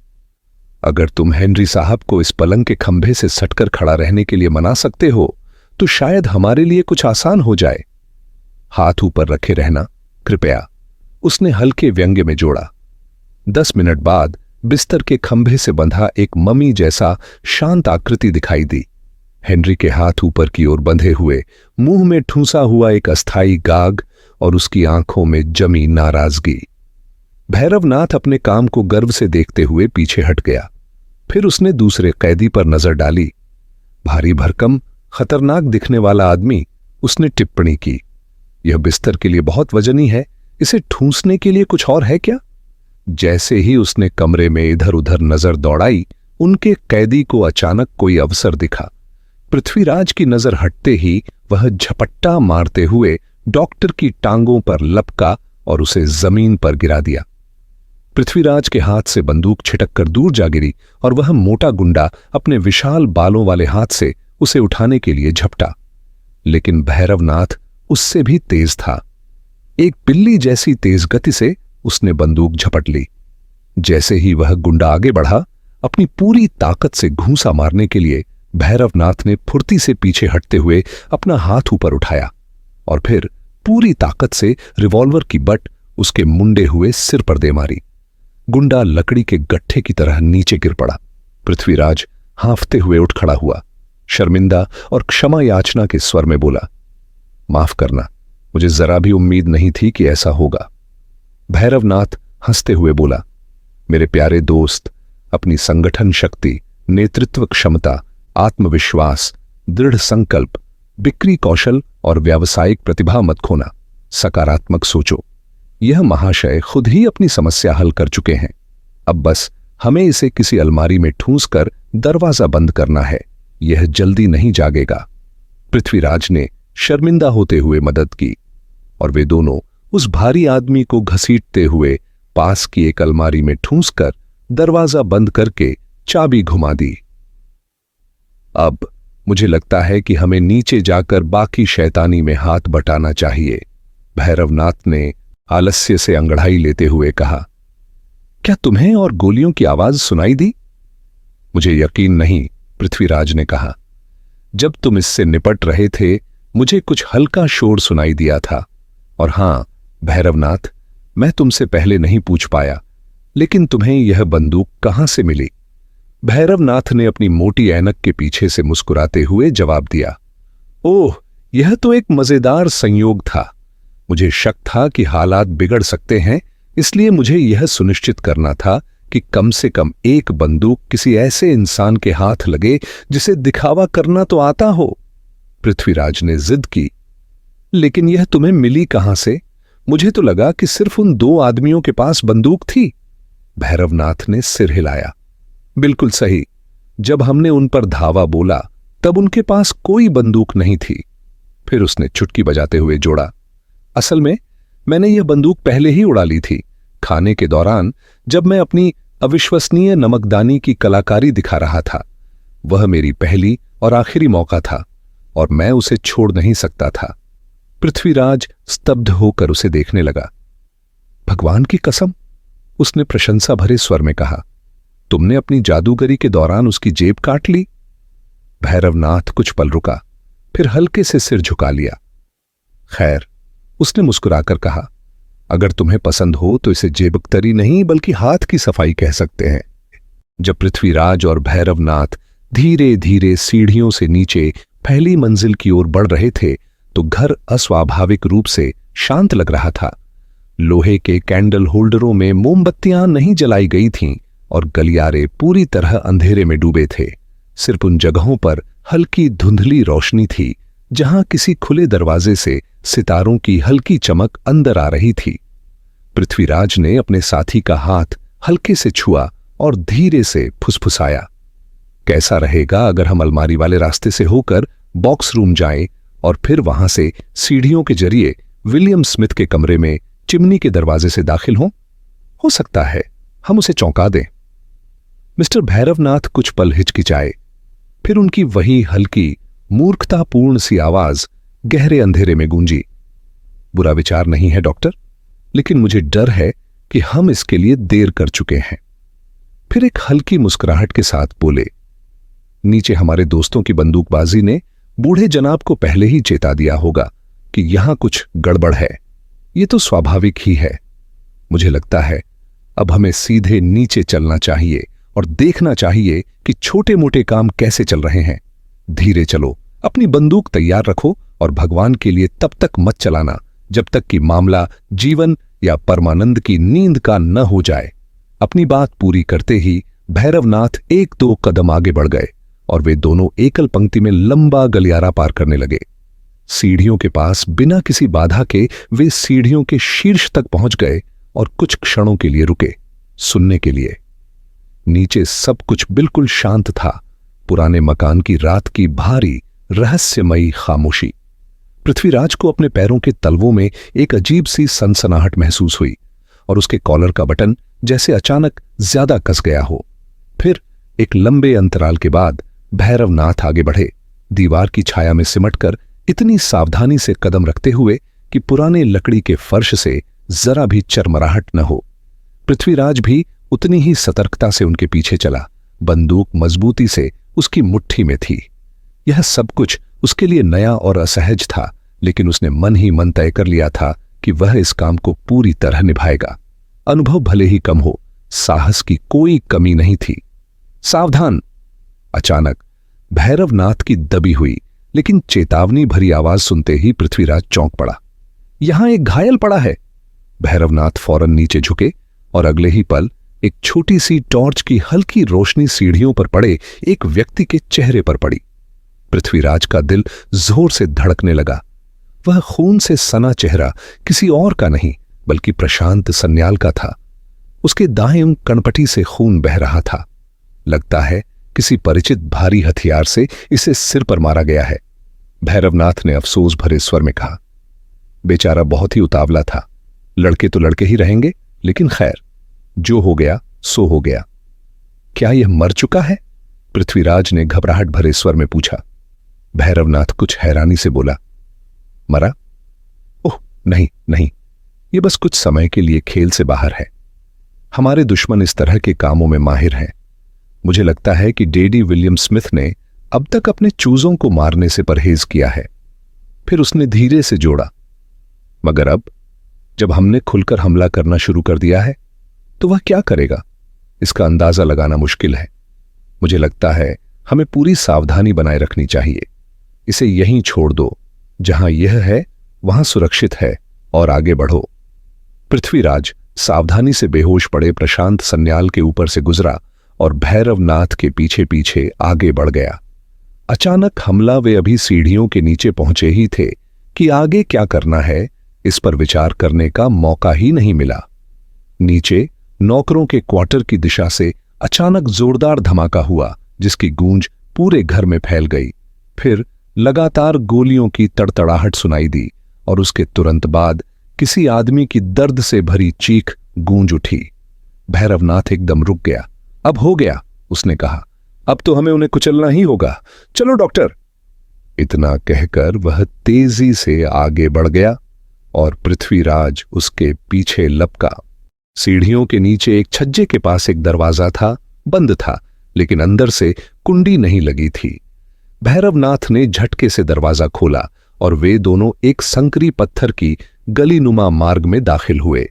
अगर तुम हेनरी साहब को इस पलंग के खंभे से सटकर खड़ा रहने के लिए मना सकते हो तो शायद हमारे लिए कुछ आसान हो जाए। हाथ ऊपर रखे रहना कृपया, उसने हल्के व्यंग्य में जोड़ा। 10 मिनट बाद बिस्तर के खंभे से बंधा एक ममी जैसा शांत आकृति दिखाई दी। हेनरी के हाथ ऊपर की ओर बंधे हुए, मुंह में ठूंसा हुआ एक अस्थाई गाग और उसकी आंखों में जमी नाराजगी। भैरवनाथ अपने काम को गर्व से देखते हुए पीछे हट गया। फिर उसने दूसरे कैदी पर नजर डाली। भारी भरकम खतरनाक दिखने वाला आदमी, उसने टिप्पणी की। यह बिस्तर के लिए बहुत वजनी है, इसे ठूंसने के लिए कुछ और है क्या? जैसे ही उसने कमरे में इधर उधर नजर दौड़ाई, उनके कैदी को अचानक कोई अवसर दिखा। पृथ्वीराज की नजर हटते ही वह झपट्टा मारते हुए डॉक्टर की टांगों पर लपका और उसे जमीन पर गिरा दिया। पृथ्वीराज के हाथ से बंदूक छिटक कर दूर जा गिरी और वह मोटा गुंडा अपने विशाल बालों वाले हाथ से उसे उठाने के लिए झपटा, लेकिन भैरवनाथ उससे भी तेज था। एक बिल्ली जैसी तेज गति से उसने बंदूक झपट ली। जैसे ही वह गुंडा आगे बढ़ा, अपनी पूरी ताकत से घूंसा मारने के लिए भैरवनाथ ने फुर्ती से पीछे हटते हुए अपना हाथ ऊपर उठाया और फिर पूरी ताकत से रिवॉल्वर की बट उसके मुंडे हुए सिर पर दे मारी। गुंडा लकड़ी के गट्ठे की तरह नीचे गिर पड़ा। पृथ्वीराज हांफते हुए उठ खड़ा हुआ, शर्मिंदा और क्षमा याचना के स्वर में बोला, माफ करना, मुझे जरा भी उम्मीद नहीं थी कि ऐसा होगा। भैरवनाथ हंसते हुए बोला, मेरे प्यारे दोस्त, अपनी संगठन शक्ति, नेतृत्व क्षमता, आत्मविश्वास, दृढ़ संकल्प, बिक्री कौशल और व्यावसायिक प्रतिभा मत खोना। सकारात्मक सोचो। यह महाशय खुद ही अपनी समस्या हल कर चुके हैं। अब बस हमें इसे किसी अलमारी में ठूंस कर दरवाजा बंद करना है। यह जल्दी नहीं जागेगा। पृथ्वीराज ने शर्मिंदा होते हुए मदद की और वे दोनों उस भारी आदमी को घसीटते हुए पास की एक अलमारी में ठूंसकर दरवाजा बंद करके चाबी घुमा दी। अब मुझे लगता है कि हमें नीचे जाकर बाकी शैतानी में हाथ बटाना चाहिए, भैरवनाथ ने आलस्य से अंगड़ाई लेते हुए कहा। क्या तुम्हें और गोलियों की आवाज सुनाई दी? मुझे यकीन नहीं, पृथ्वीराज ने कहा। जब तुम इससे निपट रहे थे मुझे कुछ हल्का शोर सुनाई दिया था। और हां भैरवनाथ, मैं तुमसे पहले नहीं पूछ पाया, लेकिन तुम्हें यह बंदूक कहां से मिली? भैरवनाथ ने अपनी मोटी ऐनक के पीछे से मुस्कुराते हुए जवाब दिया। ओह, यह तो एक मजेदार संयोग था। मुझे शक था कि हालात बिगड़ सकते हैं, इसलिए मुझे यह सुनिश्चित करना था कि कम से कम एक बंदूक किसी ऐसे इंसान के हाथ लगे जिसे दिखावा करना तो आता हो। पृथ्वीराज ने जिद की। लेकिन यह तुम्हें मिली कहां से? मुझे तो लगा कि सिर्फ उन 2 आदमियों के पास बंदूक थी। भैरवनाथ ने सिर हिलाया। बिल्कुल सही, जब हमने उन पर धावा बोला तब उनके पास कोई बंदूक नहीं थी। फिर उसने चुटकी बजाते हुए जोड़ा, असल में मैंने यह बंदूक पहले ही उड़ा ली थी, खाने के दौरान जब मैं अपनी अविश्वसनीय नमकदानी की कलाकारी दिखा रहा था। वह मेरी पहली और आखिरी मौका था और मैं उसे छोड़ नहीं सकता था। पृथ्वीराज स्तब्ध होकर उसे देखने लगा। भगवान की कसम, उसने प्रशंसा भरे स्वर में कहा, तुमने अपनी जादूगरी के दौरान उसकी जेब काट ली? भैरवनाथ कुछ पल रुका, फिर हल्के से सिर झुका लिया। खैर, उसने मुस्कुराकर कहा, अगर तुम्हें पसंद हो तो इसे जेबकतरी नहीं बल्कि हाथ की सफाई कह सकते हैं। जब पृथ्वीराज और भैरवनाथ धीरे धीरे सीढ़ियों से नीचे पहली मंजिल की ओर बढ़ रहे थे तो घर अस्वाभाविक रूप से शांत लग रहा था। लोहे के कैंडल होल्डरों में मोमबत्तियां नहीं जलाई गई थीं और गलियारे पूरी तरह अंधेरे में डूबे थे। सिर्फ उन जगहों पर हल्की धुंधली रोशनी थी जहां किसी खुले दरवाजे से सितारों की हल्की चमक अंदर आ रही थी। पृथ्वीराज ने अपने साथी का हाथ हल्के से छुआ और धीरे से फुसफुसाया, कैसा रहेगा अगर हम अलमारी वाले रास्ते से होकर बॉक्स रूम जाएं और फिर वहां से सीढ़ियों के जरिए विलियम स्मिथ के कमरे में चिमनी के दरवाजे से दाखिल हों? हो सकता है हम उसे चौंका दें। मिस्टर भैरवनाथ कुछ पल हिचकिचाए, फिर उनकी वही हल्की मूर्खतापूर्ण सी आवाज गहरे अंधेरे में गूंजी, बुरा विचार नहीं है डॉक्टर, लेकिन मुझे डर है कि हम इसके लिए देर कर चुके हैं। फिर एक हल्की मुस्कुराहट के साथ बोले, नीचे हमारे दोस्तों की बंदूकबाजी ने बूढ़े जनाब को पहले ही चेता दिया होगा कि यहां कुछ गड़बड़ है। यह तो स्वाभाविक ही है। मुझे लगता है अब हमें सीधे नीचे चलना चाहिए और देखना चाहिए कि छोटे मोटे काम कैसे चल रहे हैं। धीरे चलो, अपनी बंदूक तैयार रखो और भगवान के लिए तब तक मत चलाना जब तक कि मामला जीवन या परमानंद की नींद का न हो जाए। अपनी बात पूरी करते ही भैरवनाथ 1-2 कदम आगे बढ़ गए और वे दोनों एकल पंक्ति में लंबा गलियारा पार करने लगे। सीढ़ियों के पास बिना किसी बाधा के वे सीढ़ियों के शीर्ष तक पहुंच गए और कुछ क्षणों के लिए रुके, सुनने के लिए। नीचे सब कुछ बिल्कुल शांत था, पुराने मकान की रात की भारी रहस्यमयी खामोशी। पृथ्वीराज को अपने पैरों के तलवों में एक अजीब सी सनसनाहट महसूस हुई और उसके कॉलर का बटन जैसे अचानक ज्यादा कस गया हो। फिर एक लंबे अंतराल के बाद भैरवनाथ आगे बढ़े, दीवार की छाया में सिमटकर इतनी सावधानी से कदम रखते हुए कि पुराने लकड़ी के फर्श से जरा भी चरमराहट न हो। पृथ्वीराज भी उतनी ही सतर्कता से उनके पीछे चला, बंदूक मजबूती से उसकी मुट्ठी में थी। यह सब कुछ उसके लिए नया और असहज था, लेकिन उसने मन ही मन तय कर लिया था कि वह इस काम को पूरी तरह निभाएगा। अनुभव भले ही कम हो, साहस की कोई कमी नहीं थी। सावधान! अचानक भैरवनाथ की दबी हुई लेकिन चेतावनी भरी आवाज सुनते ही पृथ्वीराज चौंक पड़ा। यहां एक घायल पड़ा है। भैरवनाथ फौरन नीचे झुके और अगले ही पल एक छोटी सी टॉर्च की हल्की रोशनी सीढ़ियों पर पड़े एक व्यक्ति के चेहरे पर पड़ी। पृथ्वीराज का दिल जोर से धड़कने लगा। वह खून से सना चेहरा किसी और का नहीं बल्कि प्रशांत सन्याल का था। उसके दाएं कनपटी से खून बह रहा था। लगता है किसी परिचित भारी हथियार से इसे सिर पर मारा गया है। भैरवनाथ ने अफसोस भरे स्वर में कहा। बेचारा बहुत ही उतावला था। लड़के तो लड़के ही रहेंगे, लेकिन खैर, जो हो गया सो हो गया। क्या यह मर चुका है? पृथ्वीराज ने घबराहट भरे स्वर में पूछा। भैरवनाथ कुछ हैरानी से बोला, मरा? ओह नहीं नहीं, यह बस कुछ समय के लिए खेल से बाहर है। हमारे दुश्मन इस तरह के कामों में माहिर हैं। मुझे लगता है कि डेडी विलियम स्मिथ ने अब तक अपने चूजों को मारने से परहेज किया है। फिर उसने धीरे से जोड़ा, मगर अब जब हमने खुलकर हमला करना शुरू कर दिया है तो वह क्या करेगा, इसका अंदाजा लगाना मुश्किल है। मुझे लगता है हमें पूरी सावधानी बनाए रखनी चाहिए। इसे यहीं छोड़ दो, जहां यह है वहां सुरक्षित है, और आगे बढ़ो। पृथ्वीराज सावधानी से बेहोश पड़े प्रशांत सन्याल के ऊपर से गुजरा और भैरवनाथ के पीछे पीछे आगे बढ़ गया। अचानक हमला वे अभी सीढ़ियों के नीचे पहुंचे ही थे कि आगे क्या करना है इस पर विचार करने का मौका ही नहीं मिला। नीचे नौकरों के क्वार्टर की दिशा से अचानक जोरदार धमाका हुआ, जिसकी गूंज पूरे घर में फैल गई। फिर लगातार गोलियों की तड़तड़ाहट सुनाई दी और उसके तुरंत बाद किसी आदमी की दर्द से भरी चीख गूंज उठी। भैरवनाथ एकदम रुक गया। अब हो गया, उसने कहा। अब तो हमें उन्हें कुचलना ही होगा। चलो डॉक्टर। इतना कहकर वह तेजी से आगे बढ़ गया और पृथ्वीराज उसके पीछे लपका। सीढ़ियों के नीचे एक छज्जे के पास एक दरवाजा था। बंद था, लेकिन अंदर से कुंडी नहीं लगी थी। भैरवनाथ ने झटके से दरवाजा खोला और वे दोनों एक संकरी पत्थर की गलीनुमा मार्ग में दाखिल हुए।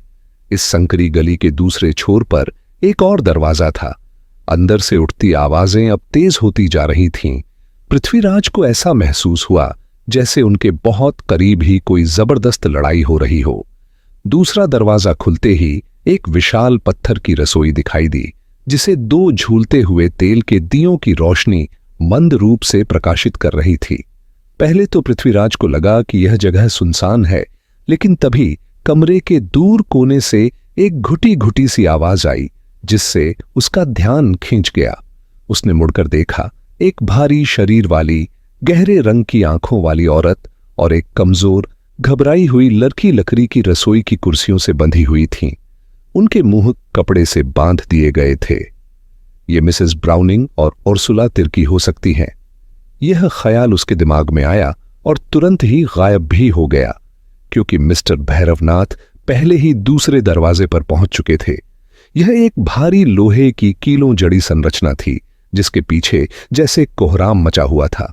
इस संकरी गली के दूसरे छोर पर एक और दरवाजा था। अंदर से उठती आवाजें अब तेज होती जा रही थीं। पृथ्वीराज को ऐसा महसूस हुआ जैसे उनके बहुत करीब ही कोई जबरदस्त लड़ाई हो रही हो। दूसरा दरवाजा खुलते ही एक विशाल पत्थर की रसोई दिखाई दी, जिसे दो झूलते हुए तेल के दियों की रोशनी मंद रूप से प्रकाशित कर रही थी। पहले तो पृथ्वीराज को लगा कि यह जगह सुनसान है, लेकिन तभी कमरे के दूर कोने से एक घुटी घुटी सी आवाज आई, जिससे उसका ध्यान खींच गया। उसने मुड़कर देखा। एक भारी शरीर वाली, गहरे रंग की आंखों वाली औरत और एक कमजोर, घबराई हुई लड़की लकड़ी की रसोई की कुर्सियों से बंधी हुई थीं। उनके मुंह कपड़े से बांध दिए गए थे। ये मिसेस ब्राउनिंग और उर्सुला तिर्की हो सकती हैं। यह ख्याल उसके दिमाग में आया और तुरंत ही गायब भी हो गया, क्योंकि मिस्टर भैरवनाथ पहले ही दूसरे दरवाजे पर पहुंच चुके थे। यह एक भारी लोहे की कीलों जड़ी संरचना थी, जिसके पीछे जैसे कोहराम मचा हुआ था।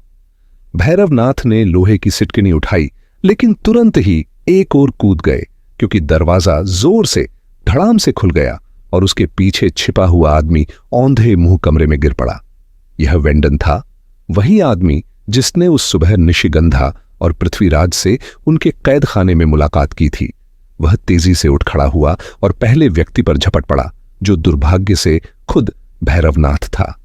भैरवनाथ ने लोहे की सिटकिनी उठाई, लेकिन तुरंत ही एक ओर कूद गए, क्योंकि दरवाजा जोर से धड़ाम से खुल गया और उसके पीछे छिपा हुआ आदमी औंधे मुंह कमरे में गिर पड़ा। यह वेंडन था, वही आदमी जिसने उस सुबह निशिगंधा और पृथ्वीराज से उनके कैद खाने में मुलाकात की थी। वह तेजी से उठ खड़ा हुआ और पहले व्यक्ति पर झपट पड़ा, जो दुर्भाग्य से खुद भैरवनाथ था।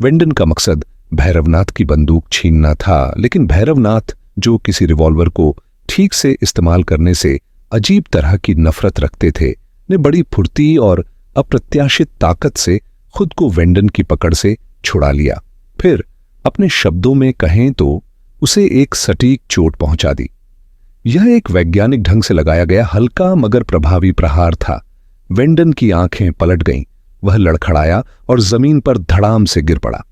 वेंडन का मकसद भैरवनाथ की बंदूक छीनना था, लेकिन भैरवनाथ, जो किसी रिवॉल्वर को ठीक से इस्तेमाल करने से अजीब तरह की नफरत रखते थे, ने बड़ी फुर्ती और अप्रत्याशित ताकत से खुद को वेंडन की पकड़ से छुड़ा लिया। फिर अपने शब्दों में कहें तो उसे एक सटीक चोट पहुंचा दी। यह एक वैज्ञानिक ढंग से लगाया गया हल्का मगर प्रभावी प्रहार था। वेंडन की आंखें पलट गईं, वह लड़खड़ाया और जमीन पर धड़ाम से गिर पड़ा।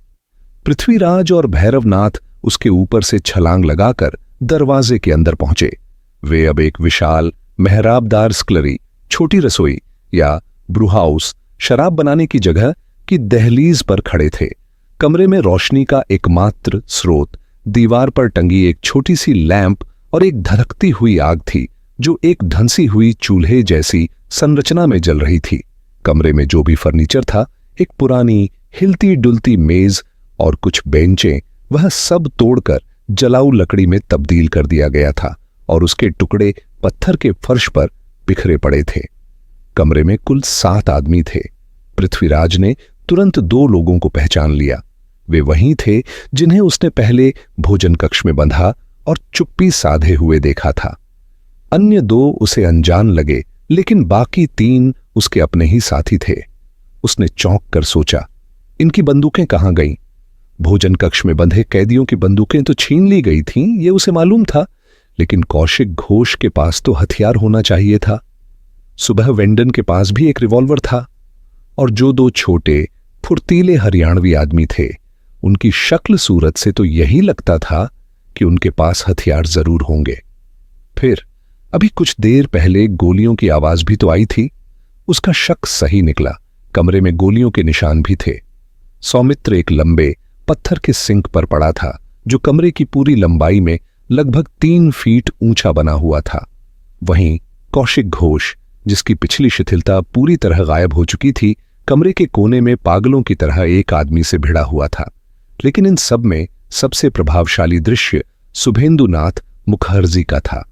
पृथ्वीराज और भैरवनाथ उसके ऊपर से छलांग लगाकर दरवाजे के अंदर पहुंचे। वे अब एक विशाल मेहराबदार स्क्लरी, छोटी रसोई या ब्रूहाउस, शराब बनाने की जगह की दहलीज पर खड़े थे। कमरे में रोशनी का एकमात्र स्रोत दीवार पर टंगी एक छोटी सी लैंप और एक धधकती हुई आग थी, जो एक ढंसी हुई चूल्हे जैसी संरचना में जल रही थी। कमरे में जो भी फर्नीचर था, एक पुरानी हिलती डुलती मेज और कुछ बेंचें, वह सब तोड़कर जलाऊ लकड़ी में तब्दील कर दिया गया था और उसके टुकड़े पत्थर के फर्श पर बिखरे पड़े थे। कमरे में कुल 7 आदमी थे। पृथ्वीराज ने तुरंत 2 लोगों को पहचान लिया। वे वही थे जिन्हें उसने पहले भोजन कक्ष में बंधा और चुप्पी साधे हुए देखा था। अन्य 2 उसे अनजान लगे, लेकिन बाकी 3 उसके अपने ही साथी थे। उसने चौंक कर सोचा, इनकी बंदूकें कहां गईं? भोजन कक्ष में बंधे कैदियों की बंदूकें तो छीन ली गई थीं, ये उसे मालूम था, लेकिन कौशिक घोष के पास तो हथियार होना चाहिए था। सुबह वेंडन के पास भी एक रिवॉल्वर था, और जो दो छोटे फुर्तीले हरियाणवी आदमी थे, उनकी शक्ल सूरत से तो यही लगता था कि उनके पास हथियार जरूर होंगे। फिर अभी कुछ देर पहले गोलियों की आवाज भी तो आई थी। उसका शक सही निकला। कमरे में गोलियों के निशान भी थे। सौमित्र एक लंबे पत्थर के सिंक पर पड़ा था, जो कमरे की पूरी लंबाई में लगभग 3 फीट ऊंचा बना हुआ था। वहीं कौशिक घोष, जिसकी पिछली शिथिलता पूरी तरह गायब हो चुकी थी, कमरे के कोने में पागलों की तरह एक आदमी से भिड़ा हुआ था। लेकिन इन सब में सबसे प्रभावशाली दृश्य शुभेंदुनाथ मुखर्जी का था।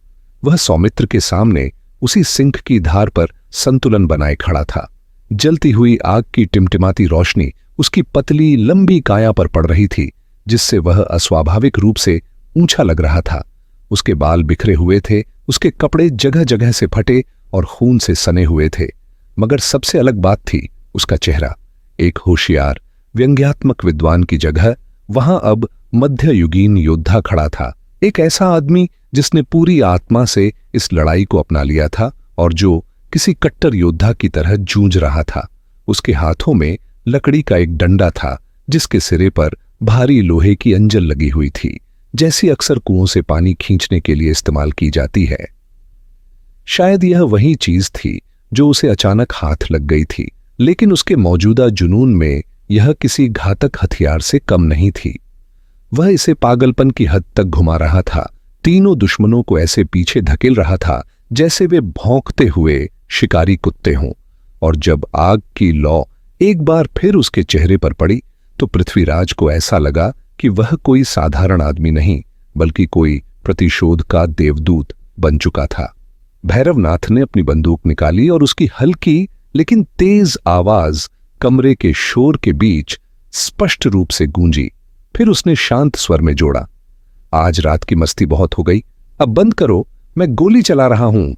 वह सौमित्र के सामने उसी सिंक की धार पर संतुलन बनाए खड़ा था। जलती हुई आग की टिमटिमाती रोशनी उसकी पतली लंबी काया पर पड़ रही थी, जिससे वह अस्वाभाविक रूप से ऊंचा लग रहा था। उसके बाल बिखरे हुए थे, उसके कपड़े जगह जगह से फटे और खून से सने हुए थे, मगर सबसे अलग बात थी उसका चेहरा। एक होशियार व्यंग्यात्मक विद्वान की जगह वहां अब मध्ययुगीन योद्धा खड़ा था। एक ऐसा आदमी जिसने पूरी आत्मा से इस लड़ाई को अपना लिया था और जो किसी कट्टर योद्धा की तरह जूझ रहा था। उसके हाथों में लकड़ी का एक डंडा था, जिसके सिरे पर भारी लोहे की अंजल लगी हुई थी, जैसी अक्सर कुओं से पानी खींचने के लिए इस्तेमाल की जाती है। शायद यह वही चीज थी जो उसे अचानक हाथ लग गई थी, लेकिन उसके मौजूदा जुनून में यह किसी घातक हथियार से कम नहीं थी। वह इसे पागलपन की हद तक घुमा रहा था, तीनों दुश्मनों को ऐसे पीछे धकेल रहा था जैसे वे भौंकते हुए शिकारी कुत्ते हों। और जब आग की लौ एक बार फिर उसके चेहरे पर पड़ी, तो पृथ्वीराज को ऐसा लगा कि वह कोई साधारण आदमी नहीं, बल्कि कोई प्रतिशोध का देवदूत बन चुका था। भैरवनाथ ने अपनी बंदूक निकाली और उसकी हल्की लेकिन तेज आवाज कमरे के शोर के बीच स्पष्ट रूप से गूंजी। फिर उसने शांत स्वर में जोड़ा, आज रात की मस्ती बहुत हो गई, अब बंद करो, मैं गोली चला रहा हूं।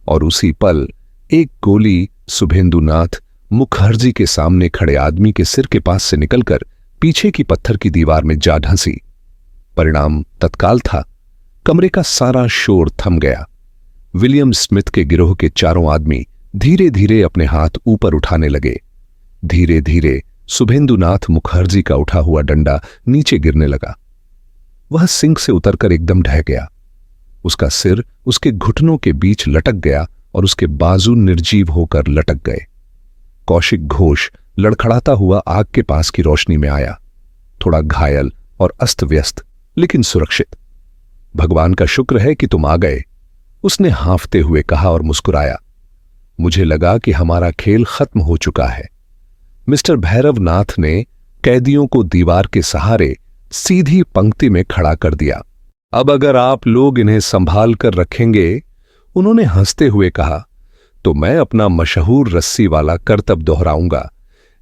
और उसी पल एक गोली शुभेंदुनाथ मुखर्जी के सामने खड़े आदमी के सिर के पास से निकलकर पीछे की पत्थर की दीवार में जा ढंसी। परिणाम तत्काल था। कमरे का सारा शोर थम गया। विलियम स्मिथ के गिरोह के चारों आदमी धीरे धीरे अपने हाथ ऊपर उठाने लगे। धीरे धीरे शुभेंदुनाथ मुखर्जी का उठा हुआ डंडा नीचे गिरने लगा। वह सिंक से उतरकर एकदम ढह गया। उसका सिर उसके घुटनों के बीच लटक गया और उसके बाजू निर्जीव होकर लटक गए। कौशिक घोष लड़खड़ाता हुआ आग के पास की रोशनी में आया, थोड़ा घायल और अस्त व्यस्त, लेकिन सुरक्षित। भगवान का शुक्र है कि तुम आ गए, उसने हांफते हुए कहा और मुस्कुराया। मुझे लगा कि हमारा खेल खत्म हो चुका है। मिस्टर भैरवनाथ ने कैदियों को दीवार के सहारे सीधी पंक्ति में खड़ा कर दिया। अब अगर आप लोग इन्हें संभाल कर रखेंगे, उन्होंने हंसते हुए कहा, तो मैं अपना मशहूर रस्सी वाला करतब दोहराऊंगा।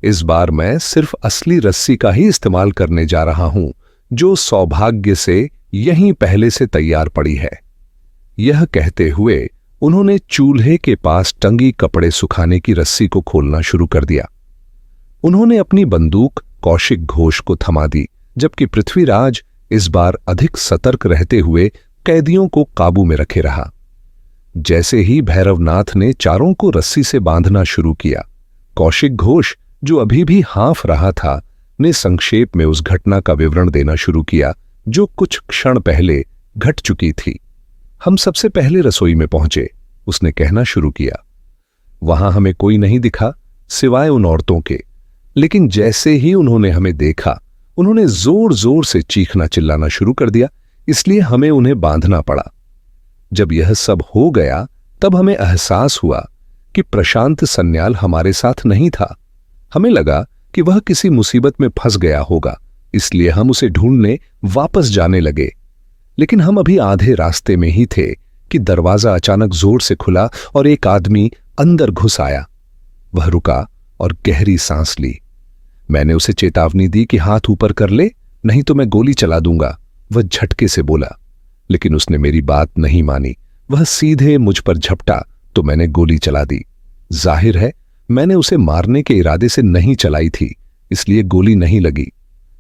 इस बार मैं सिर्फ असली रस्सी का ही इस्तेमाल करने जा रहा हूं, जो सौभाग्य से यहीं पहले से तैयार पड़ी है। यह कहते हुए उन्होंने चूल्हे के पास टंगी कपड़े सुखाने की रस्सी को खोलना शुरू कर दिया। उन्होंने अपनी बंदूक कौशिक घोष को थमा दी, जबकि पृथ्वीराज इस बार अधिक सतर्क रहते हुए कैदियों को काबू में रखे रहा। जैसे ही भैरवनाथ ने चारों को रस्सी से बांधना शुरू किया, कौशिक घोष, जो अभी भी हांफ रहा था, ने संक्षेप में उस घटना का विवरण देना शुरू किया जो कुछ क्षण पहले घट चुकी थी। हम सबसे पहले रसोई में पहुंचे, उसने कहना शुरू किया। वहां हमें कोई नहीं दिखा सिवाय उन औरतों के, लेकिन जैसे ही उन्होंने हमें देखा, उन्होंने जोर जोर से चीखना चिल्लाना शुरू कर दिया, इसलिए हमें उन्हें बांधना पड़ा। जब यह सब हो गया, तब हमें एहसास हुआ कि प्रशांत सन्याल हमारे साथ नहीं था। हमें लगा कि वह किसी मुसीबत में फंस गया होगा, इसलिए हम उसे ढूंढने वापस जाने लगे। लेकिन हम अभी आधे रास्ते में ही थे कि दरवाजा अचानक जोर से खुला और एक आदमी अंदर घुस आया। वह रुका और गहरी सांस ली। मैंने उसे चेतावनी दी कि हाथ ऊपर कर ले, नहीं तो मैं गोली चला दूंगा। वह झटके से बोला, लेकिन उसने मेरी बात नहीं मानी। वह सीधे मुझ पर झपटा तो मैंने गोली चला दी। जाहिर है मैंने उसे मारने के इरादे से नहीं चलाई थी, इसलिए गोली नहीं लगी।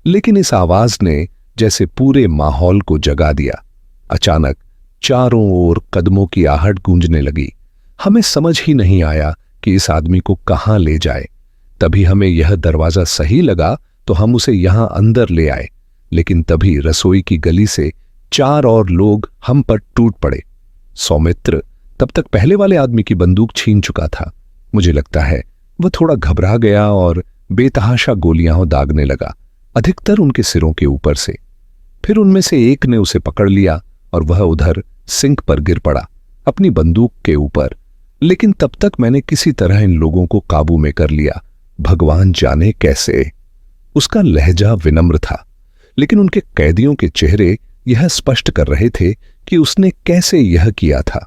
लेकिन इस आवाज ने जैसे पूरे माहौल को जगा दिया। अचानक चारों ओर कदमों की आहट गूंजने लगी। हमें समझ ही नहीं आया कि इस आदमी को कहां ले जाए। तभी हमें यह दरवाजा सही लगा तो हम उसे यहां अंदर ले आए, लेकिन तभी रसोई की गली से 4 और लोग हम पर टूट पड़े। सौमित्र तब तक पहले वाले आदमी की बंदूक छीन चुका था। मुझे लगता है वह थोड़ा घबरा गया और बेतहाशा गोलियां दागने लगा, अधिकतर उनके सिरों के ऊपर से। फिर उनमें से एक ने उसे पकड़ लिया और वह उधर सिंक पर गिर पड़ा, अपनी बंदूक के ऊपर। लेकिन तब तक मैंने किसी तरह इन लोगों को काबू में कर लिया, भगवान जाने कैसे। उसका लहजा विनम्र था, लेकिन उनके कैदियों के चेहरे यह स्पष्ट कर रहे थे कि उसने कैसे यह किया था।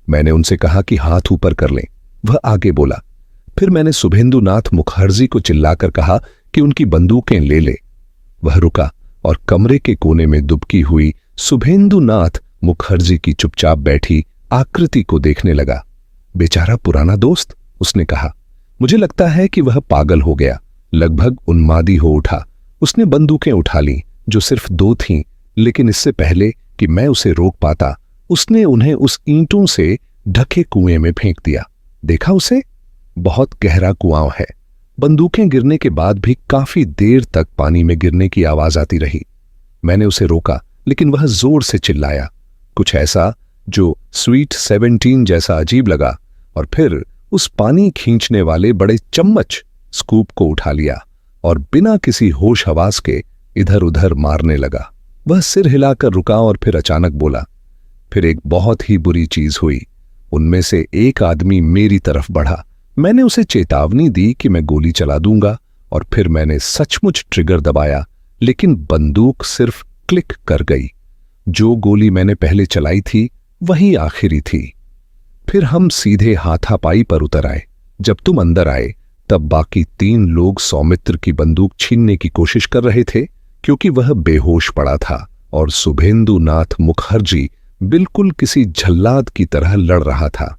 मैंने उनसे कहा कि हाथ ऊपर कर लें। वह आगे बोला। फिर मैंने शुभेंदुनाथ मुखर्जी को चिल्लाकर कहा कि उनकी बंदूकें ले ले। वह रुका और कमरे के कोने में दुबकी हुई शुभेंदुनाथ मुखर्जी की चुपचाप बैठी आकृति को देखने लगा। बेचारा पुराना दोस्त, उसने कहा। मुझे लगता है कि वह पागल हो गया, लगभग उन्मादी हो उठा। उसने बंदूकें उठा लीं, जो सिर्फ 2 थीं, लेकिन इससे पहले कि मैं उसे रोक पाता, उसने उन्हें उस ईंटों से ढके कुएं में फेंक दिया। देखा उसे? बहुत गहरा कुआं है। बंदूकें गिरने के बाद भी काफी देर तक पानी में गिरने की आवाज आती रही। मैंने उसे रोका, लेकिन वह जोर से चिल्लाया, कुछ ऐसा जो स्वीट 17 जैसा अजीब लगा, और फिर उस पानी खींचने वाले बड़े चम्मच स्कूप को उठा लिया और बिना किसी होश हवास के इधर उधर मारने लगा। वह सिर हिलाकर रुका और फिर अचानक बोला, फिर एक बहुत ही बुरी चीज हुई। उनमें से एक आदमी मेरी तरफ बढ़ा। मैंने उसे चेतावनी दी कि मैं गोली चला दूंगा, और फिर मैंने सचमुच ट्रिगर दबाया, लेकिन बंदूक सिर्फ क्लिक कर गई। जो गोली मैंने पहले चलाई थी वही आखिरी थी। फिर हम सीधे हाथापाई पर उतर आए। जब तुम अंदर आए तब बाकी 3 लोग सौमित्र की बंदूक छीनने की कोशिश कर रहे थे, क्योंकि वह बेहोश पड़ा था और शुभेंदुनाथ मुखर्जी बिल्कुल किसी झल्लाद की तरह लड़ रहा था।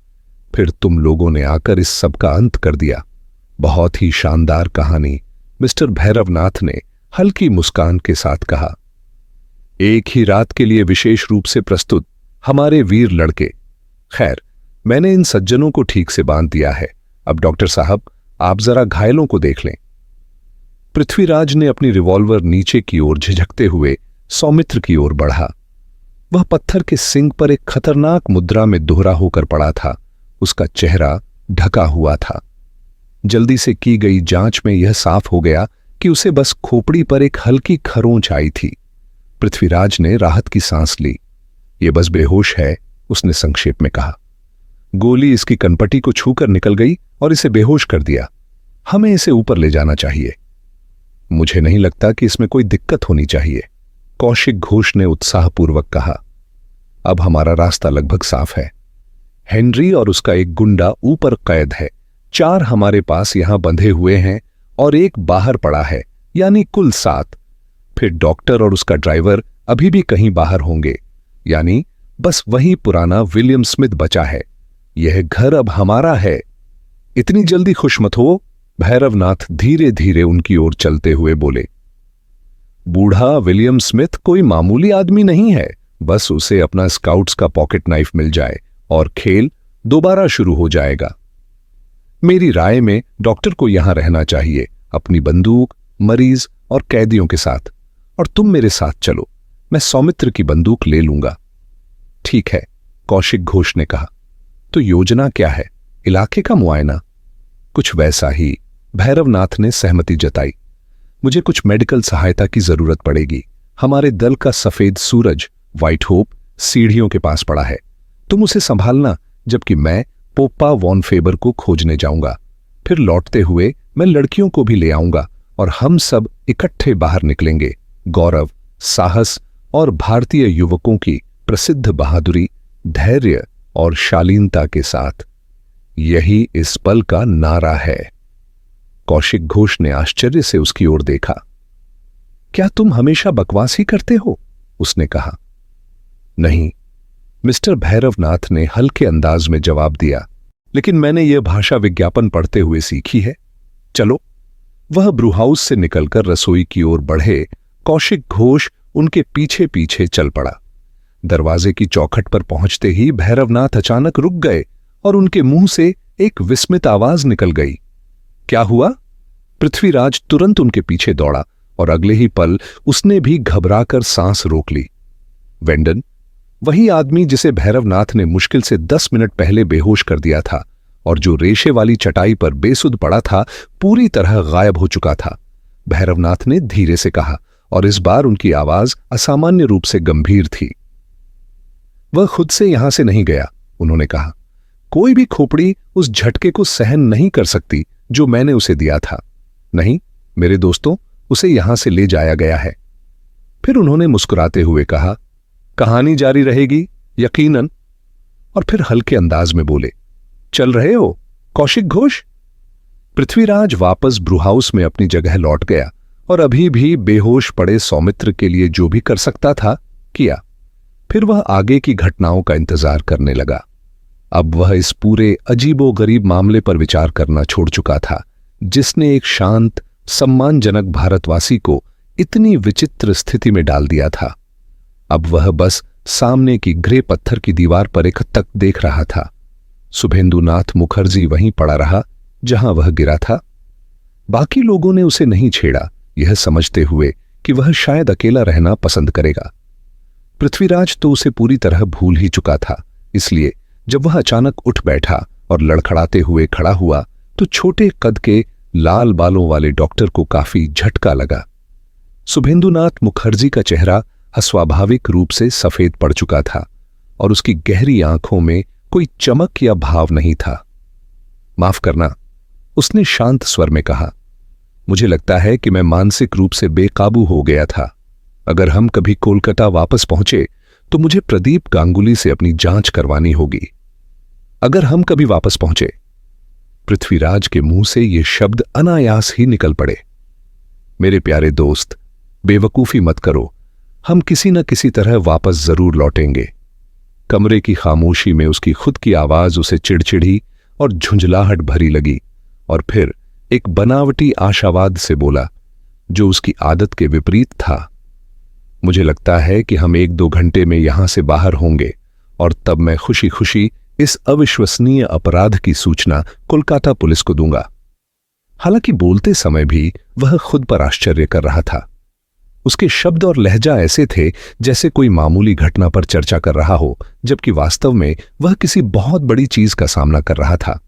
फिर तुम लोगों ने आकर इस सब का अंत कर दिया। बहुत ही शानदार कहानी, मिस्टर भैरवनाथ ने हल्की मुस्कान के साथ कहा। एक ही रात के लिए विशेष रूप से प्रस्तुत हमारे वीर लड़के। खैर, मैंने इन सज्जनों को ठीक से बांध दिया है। अब डॉक्टर साहब, आप जरा घायलों को देख लें। पृथ्वीराज ने अपनी रिवॉल्वर नीचे की ओर झिझकते हुए सौमित्र की ओर बढ़ा। वह पत्थर के सिंक पर एक खतरनाक मुद्रा में दोहरा होकर पड़ा था। उसका चेहरा ढका हुआ था। जल्दी से की गई जांच में यह साफ हो गया कि उसे बस खोपड़ी पर एक हल्की खरोंच आई थी। पृथ्वीराज ने राहत की सांस ली। यह बस बेहोश है, उसने संक्षेप में कहा। गोली इसकी कनपटी को छूकर निकल गई और इसे बेहोश कर दिया। हमें इसे ऊपर ले जाना चाहिए। मुझे नहीं लगता कि इसमें कोई दिक्कत होनी चाहिए, कौशिक घोष ने उत्साहपूर्वक कहा। अब हमारा रास्ता लगभग साफ है। हेनरी और उसका एक गुंडा ऊपर कैद है, 4 हमारे पास यहां बंधे हुए हैं और एक बाहर पड़ा है, यानी कुल 7। फिर डॉक्टर और उसका ड्राइवर अभी भी कहीं बाहर होंगे, यानी बस वही पुराना विलियम स्मिथ बचा है। यह घर अब हमारा है। इतनी जल्दी खुश मत हो, भैरवनाथ धीरे धीरे उनकी ओर चलते हुए बोले। बूढ़ा विलियम स्मिथ कोई मामूली आदमी नहीं है। बस उसे अपना स्काउट्स का पॉकेट नाइफ मिल जाए और खेल दोबारा शुरू हो जाएगा। मेरी राय में डॉक्टर को यहां रहना चाहिए, अपनी बंदूक, मरीज और कैदियों के साथ, और तुम मेरे साथ चलो। मैं सौमित्र की बंदूक ले लूंगा। ठीक है, कौशिक घोष ने कहा। तो योजना क्या है? इलाके का मुआयना? कुछ वैसा ही, भैरवनाथ ने सहमति जताई। मुझे कुछ मेडिकल सहायता की जरूरत पड़ेगी। हमारे दल का सफेद सूरज, व्हाइट होप, सीढ़ियों के पास पड़ा है। तुम उसे संभालना, जबकि मैं पोप्पा वॉन फेबर को खोजने जाऊंगा। फिर लौटते हुए मैं लड़कियों को भी ले आऊंगा और हम सब इकट्ठे बाहर निकलेंगे, गौरव, साहस और भारतीय युवकों की प्रसिद्ध बहादुरी, धैर्य और शालीनता के साथ। यही इस पल का नारा है। कौशिक घोष ने आश्चर्य से उसकी ओर देखा। क्या तुम हमेशा बकवास ही करते हो? उसने कहा। नहीं, मिस्टर भैरवनाथ ने हल्के अंदाज में जवाब दिया, लेकिन मैंने यह भाषा विज्ञापन पढ़ते हुए सीखी है। चलो। वह ब्रूहाउस से निकलकर रसोई की ओर बढ़े। कौशिक घोष उनके पीछे पीछे चल पड़ा। दरवाजे की चौखट पर पहुंचते ही भैरवनाथ अचानक रुक गए और उनके मुंह से एक विस्मित आवाज निकल गई। क्या हुआ? पृथ्वीराज तुरंत उनके पीछे दौड़ा और अगले ही पल उसने भी घबराकर सांस रोक ली। वेंडन, वही आदमी जिसे भैरवनाथ ने मुश्किल से 10 मिनट पहले बेहोश कर दिया था और जो रेशे वाली चटाई पर बेसुध पड़ा था, पूरी तरह गायब हो चुका था। भैरवनाथ ने धीरे से कहा और इस बार उनकी आवाज असामान्य रूप से गंभीर थी। वह खुद से यहां से नहीं गया, उन्होंने कहा। कोई भी खोपड़ी उस झटके को सहन नहीं कर सकती जो मैंने उसे दिया था। नहीं मेरे दोस्तों, उसे यहां से ले जाया गया है। फिर उन्होंने मुस्कुराते हुए कहा, कहानी जारी रहेगी यकीनन। और फिर हल्के अंदाज में बोले, चल रहे हो कौशिक घोष? पृथ्वीराज वापस ब्रूहाउस में अपनी जगह लौट गया और अभी भी बेहोश पड़े सौमित्र के लिए जो भी कर सकता था किया। फिर वह आगे की घटनाओं का इंतजार करने लगा। अब वह इस पूरे अजीबोगरीब मामले पर विचार करना छोड़ चुका था जिसने एक शांत सम्मानजनक भारतवासी को इतनी विचित्र स्थिति में डाल दिया था। अब वह बस सामने की ग्रे पत्थर की दीवार पर एकटक देख रहा था। शुभेंदुनाथ मुखर्जी वहीं पड़ा रहा जहां वह गिरा था। बाकी लोगों ने उसे नहीं छेड़ा, यह समझते हुए कि वह शायद अकेला रहना पसंद करेगा। पृथ्वीराज तो उसे पूरी तरह भूल ही चुका था, इसलिए जब वह अचानक उठ बैठा और लड़खड़ाते हुए खड़ा हुआ तो छोटे कद के लाल बालों वाले डॉक्टर को काफी झटका लगा। शुभेंदुनाथ मुखर्जी का चेहरा अस्वाभाविक रूप से सफेद पड़ चुका था और उसकी गहरी आंखों में कोई चमक या भाव नहीं था। माफ करना, उसने शांत स्वर में कहा। मुझे लगता है कि मैं मानसिक रूप से बेकाबू हो गया था। अगर हम कभी कोलकाता वापस पहुंचे तो मुझे प्रदीप गांगुली से अपनी जांच करवानी होगी। अगर हम कभी वापस पहुंचे। पृथ्वीराज के मुंह से ये शब्द अनायास ही निकल पड़े। मेरे प्यारे दोस्त, बेवकूफी मत करो, हम किसी न किसी तरह वापस जरूर लौटेंगे। कमरे की खामोशी में उसकी खुद की आवाज उसे चिड़चिड़ी और झुंझलाहट भरी लगी और फिर एक बनावटी आशावाद से बोला जो उसकी आदत के विपरीत था। मुझे लगता है कि हम 1-2 घंटे में यहां से बाहर होंगे और तब मैं खुशी खुशी इस अविश्वसनीय अपराध की सूचना कोलकाता पुलिस को दूंगा। हालांकि बोलते समय भी वह खुद पर आश्चर्य कर रहा था। उसके शब्द और लहजा ऐसे थे जैसे कोई मामूली घटना पर चर्चा कर रहा हो, जबकि वास्तव में वह किसी बहुत बड़ी चीज का सामना कर रहा था।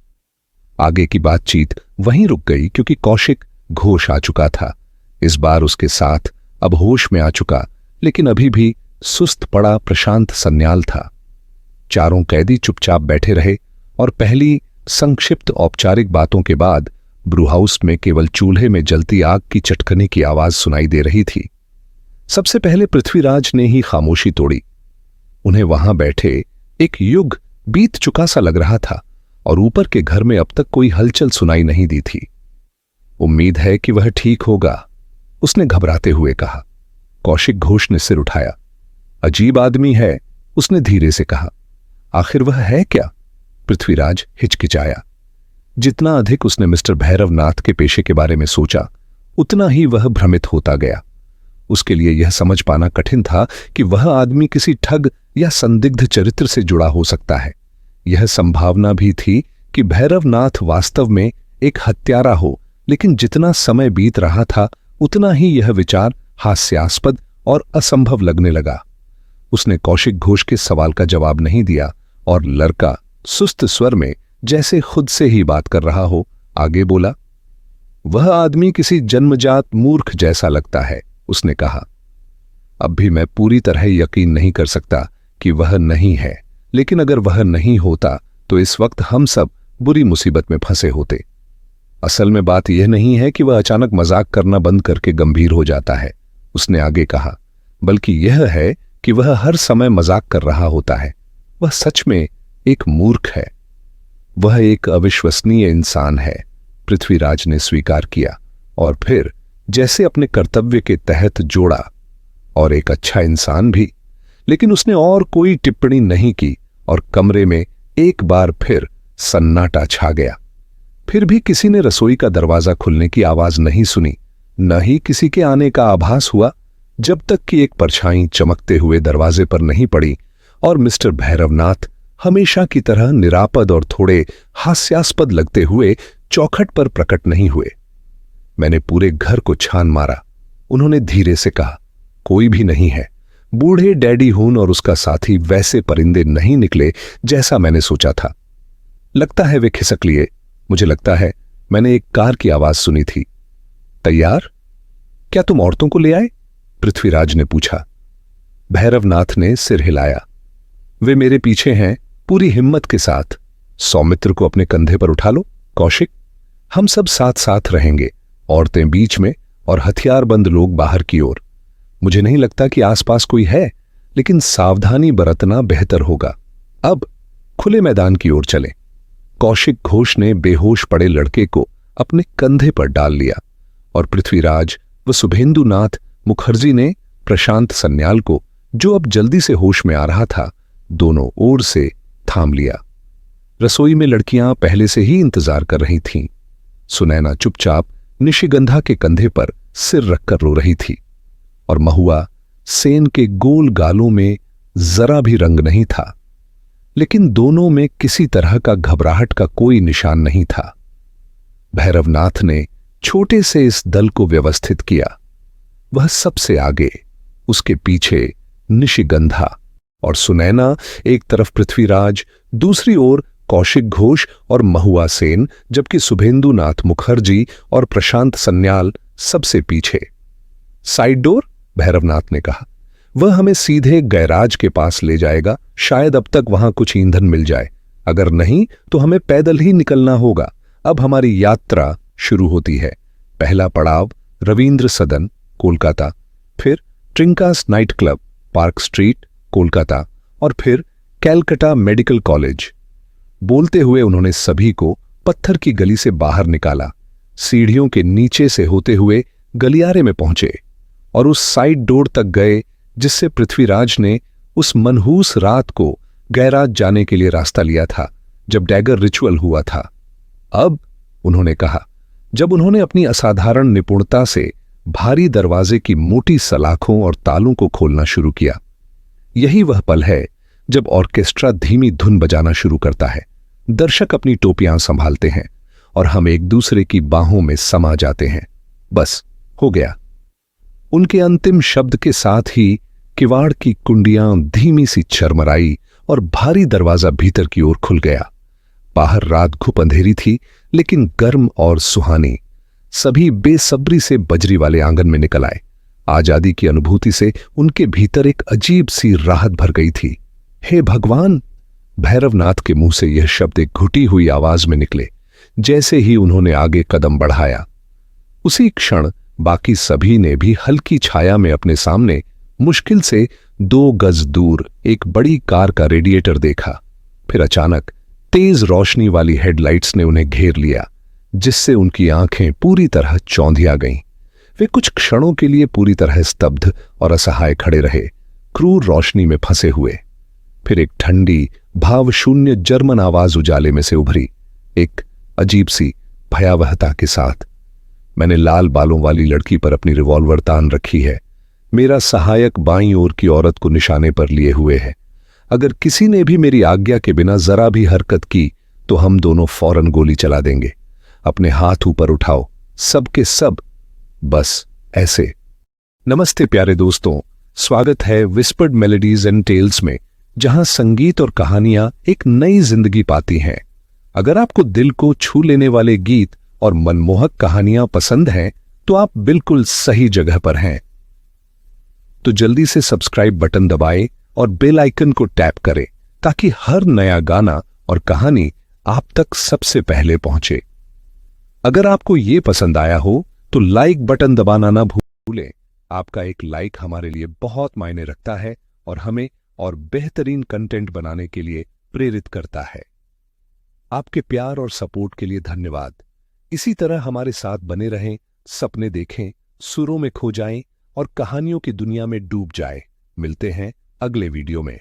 आगे की बातचीत वहीं रुक गई क्योंकि कौशिक घोष आ चुका था। इस बार उसके साथ अब होश में आ चुका, लेकिन अभी भी सुस्त पड़ा प्रशांत सन्याल था। चारों कैदी चुपचाप बैठे रहे और पहली संक्षिप्त औपचारिक बातों के बाद ब्रूहाउस में केवल चूल्हे में जलती आग की चटकने की आवाज सुनाई दे रही थी। सबसे पहले पृथ्वीराज ने ही खामोशी तोड़ी। उन्हें वहां बैठे एक युग बीत चुका सा लग रहा था और ऊपर के घर में अब तक कोई हलचल सुनाई नहीं दी थी। उम्मीद है कि वह ठीक होगा, उसने घबराते हुए कहा। कौशिक घोष ने सिर उठाया। अजीब आदमी है, उसने धीरे से कहा। आखिर वह है क्या? पृथ्वीराज हिचकिचाया। जितना अधिक उसने मिस्टर भैरवनाथ के पेशे के बारे में सोचा, उतना ही वह भ्रमित होता गया। उसके लिए यह समझ पाना कठिन था कि वह आदमी किसी ठग या संदिग्ध चरित्र से जुड़ा हो सकता है। यह संभावना भी थी कि भैरवनाथ वास्तव में एक हत्यारा हो, लेकिन जितना समय बीत रहा था उतना ही यह विचार हास्यास्पद और असंभव लगने लगा। उसने कौशिक घोष के सवाल का जवाब नहीं दिया और लड़का सुस्त स्वर में, जैसे खुद से ही बात कर रहा हो, आगे बोला। वह आदमी किसी जन्मजात मूर्ख जैसा लगता है, उसने कहा। अब भी मैं पूरी तरह यकीन नहीं कर सकता कि वह नहीं है, लेकिन अगर वह नहीं होता तो इस वक्त हम सब बुरी मुसीबत में फंसे होते। असल में बात यह नहीं है कि वह अचानक मजाक करना बंद करके गंभीर हो जाता है, उसने आगे कहा, बल्कि यह है कि वह हर समय मजाक कर रहा होता है। वह सच में एक मूर्ख है। वह एक अविश्वसनीय इंसान है, पृथ्वीराज ने स्वीकार किया और फिर जैसे अपने कर्तव्य के तहत जोड़ा, और एक अच्छा इंसान भी। लेकिन उसने और कोई टिप्पणी नहीं की और कमरे में एक बार फिर सन्नाटा छा गया। फिर भी किसी ने रसोई का दरवाजा खुलने की आवाज नहीं सुनी, न ही किसी के आने का आभास हुआ, जब तक कि एक परछाई चमकते हुए दरवाजे पर नहीं पड़ी और मिस्टर भैरवनाथ हमेशा की तरह निरापद और थोड़े हास्यास्पद लगते हुए चौखट पर प्रकट नहीं हुए। मैंने पूरे घर को छान मारा। उन्होंने धीरे से कहा, कोई भी नहीं है। बूढ़े डैडी हून और उसका साथी वैसे परिंदे नहीं निकले जैसा मैंने सोचा था। लगता है वे खिसक लिए। मुझे लगता है मैंने एक कार की आवाज सुनी थी। तैयार? क्या तुम औरतों को ले आए? पृथ्वीराज ने पूछा। भैरवनाथ ने सिर हिलाया। वे मेरे पीछे हैं, पूरी हिम्मत के साथ। सौमित्र को अपने कंधे पर उठा लो। कौशिक, हम सब साथ साथ रहेंगे, औरतें बीच में और हथियारबंद लोग बाहर की ओर। मुझे नहीं लगता कि आसपास कोई है, लेकिन सावधानी बरतना बेहतर होगा। अब खुले मैदान की ओर चलें। कौशिक घोष ने बेहोश पड़े लड़के को अपने कंधे पर डाल लिया और पृथ्वीराज व शुभेंदुनाथ मुखर्जी ने प्रशांत सन्याल को, जो अब जल्दी से होश में आ रहा था, दोनों ओर से थाम लिया। रसोई में लड़कियां पहले से ही इंतजार कर रही थीं। सुनैना चुपचाप निशिगंधा के कंधे पर सिर रखकर रो रही थी और महुआ सेन के गोल गालों में जरा भी रंग नहीं था, लेकिन दोनों में किसी तरह का घबराहट का कोई निशान नहीं था। भैरवनाथ ने छोटे से इस दल को व्यवस्थित किया। वह सबसे आगे, उसके पीछे निशिगंधा और सुनैना, एक तरफ पृथ्वीराज, दूसरी ओर कौशिक घोष और महुआ सेन, जबकि शुभेंदुनाथ मुखर्जी और प्रशांत सन्याल सबसे पीछे। Side door? भैरवनाथ ने कहा। वह हमें सीधे गैराज के पास ले जाएगा। शायद अब तक वहां कुछ ईंधन मिल जाए, अगर नहीं तो हमें पैदल ही निकलना होगा। अब हमारी यात्रा शुरू होती है। पहला पड़ाव रविंद्र सदन, कोलकाता, फिर Trincas night club, Park Street, Kolkata, और फिर कैलकटा मेडिकल कॉलेज। बोलते हुए उन्होंने सभी को पत्थर की गली से बाहर निकाला, सीढ़ियों के नीचे से होते हुए गलियारे में पहुंचे और उस साइड डोर तक गए जिससे पृथ्वीराज ने उस मनहूस रात को गैराज जाने के लिए रास्ता लिया था, जब डैगर रिचुअल हुआ था। अब, उन्होंने कहा, जब उन्होंने अपनी असाधारण निपुणता से भारी दरवाजे की मोटी सलाखों और तालों को खोलना शुरू किया। यही वह पल है जब ऑर्केस्ट्रा धीमी धुन बजाना शुरू करता है, दर्शक अपनी टोपियां संभालते हैं और हम एक दूसरे की बाहों में समा जाते हैं। बस हो गया। उनके अंतिम शब्द के साथ ही किवाड़ की कुंडियां धीमी सी चरमराई और भारी दरवाजा भीतर की ओर खुल गया। बाहर रात घुप अंधेरी थी, लेकिन गर्म और सुहानी। सभी बेसब्री से बजरी वाले आंगन में निकल आए। आजादी की अनुभूति से उनके भीतर एक अजीब सी राहत भर गई थी। हे भगवान! भैरवनाथ के मुंह से यह शब्द एक घुटी हुई आवाज में निकले जैसे ही उन्होंने आगे कदम बढ़ाया। उसी क्षण बाकी सभी ने भी हल्की छाया में अपने सामने मुश्किल से 2 गज दूर एक बड़ी कार का रेडिएटर देखा। फिर अचानक तेज रोशनी वाली हेडलाइट्स ने उन्हें घेर लिया, जिससे उनकी आंखें पूरी तरह चौंधिया गईं। वे कुछ क्षणों के लिए पूरी तरह स्तब्ध और असहाय खड़े रहे, क्रूर रोशनी में फंसे हुए। फिर एक ठंडी, भावशून्य जर्मन आवाज उजाले में से उभरी, एक अजीब सी भयावहता के साथ। मैंने लाल बालों वाली लड़की पर अपनी रिवॉल्वर तान रखी है। मेरा सहायक बाईं ओर की औरत को निशाने पर लिए हुए है। अगर किसी ने भी मेरी आज्ञा के बिना जरा भी हरकत की तो हम दोनों फौरन गोली चला देंगे। अपने हाथ ऊपर उठाओ, सब के सब। बस ऐसे। नमस्ते प्यारे दोस्तों, स्वागत है विस्पर्ड मेलोडीज एंड टेल्स में, जहां संगीत और कहानियां एक नई जिंदगी पाती हैं। अगर आपको दिल को छू लेने वाले गीत और मनमोहक कहानियां पसंद हैं, तो आप बिल्कुल सही जगह पर हैं। तो जल्दी से सब्सक्राइब बटन दबाएं और बेल आइकन को टैप करें, ताकि हर नया गाना और कहानी आप तक सबसे पहले पहुंचे। अगर आपको ये पसंद आया हो तो लाइक बटन दबाना ना भूलें। आपका एक लाइक हमारे लिए बहुत मायने रखता है और हमें और बेहतरीन कंटेंट बनाने के लिए प्रेरित करता है। आपके प्यार और सपोर्ट के लिए धन्यवाद। इसी तरह हमारे साथ बने रहें, सपने देखें, सुरों में खो जाएं और कहानियों की दुनिया में डूब जाएं। मिलते हैं अगले वीडियो में।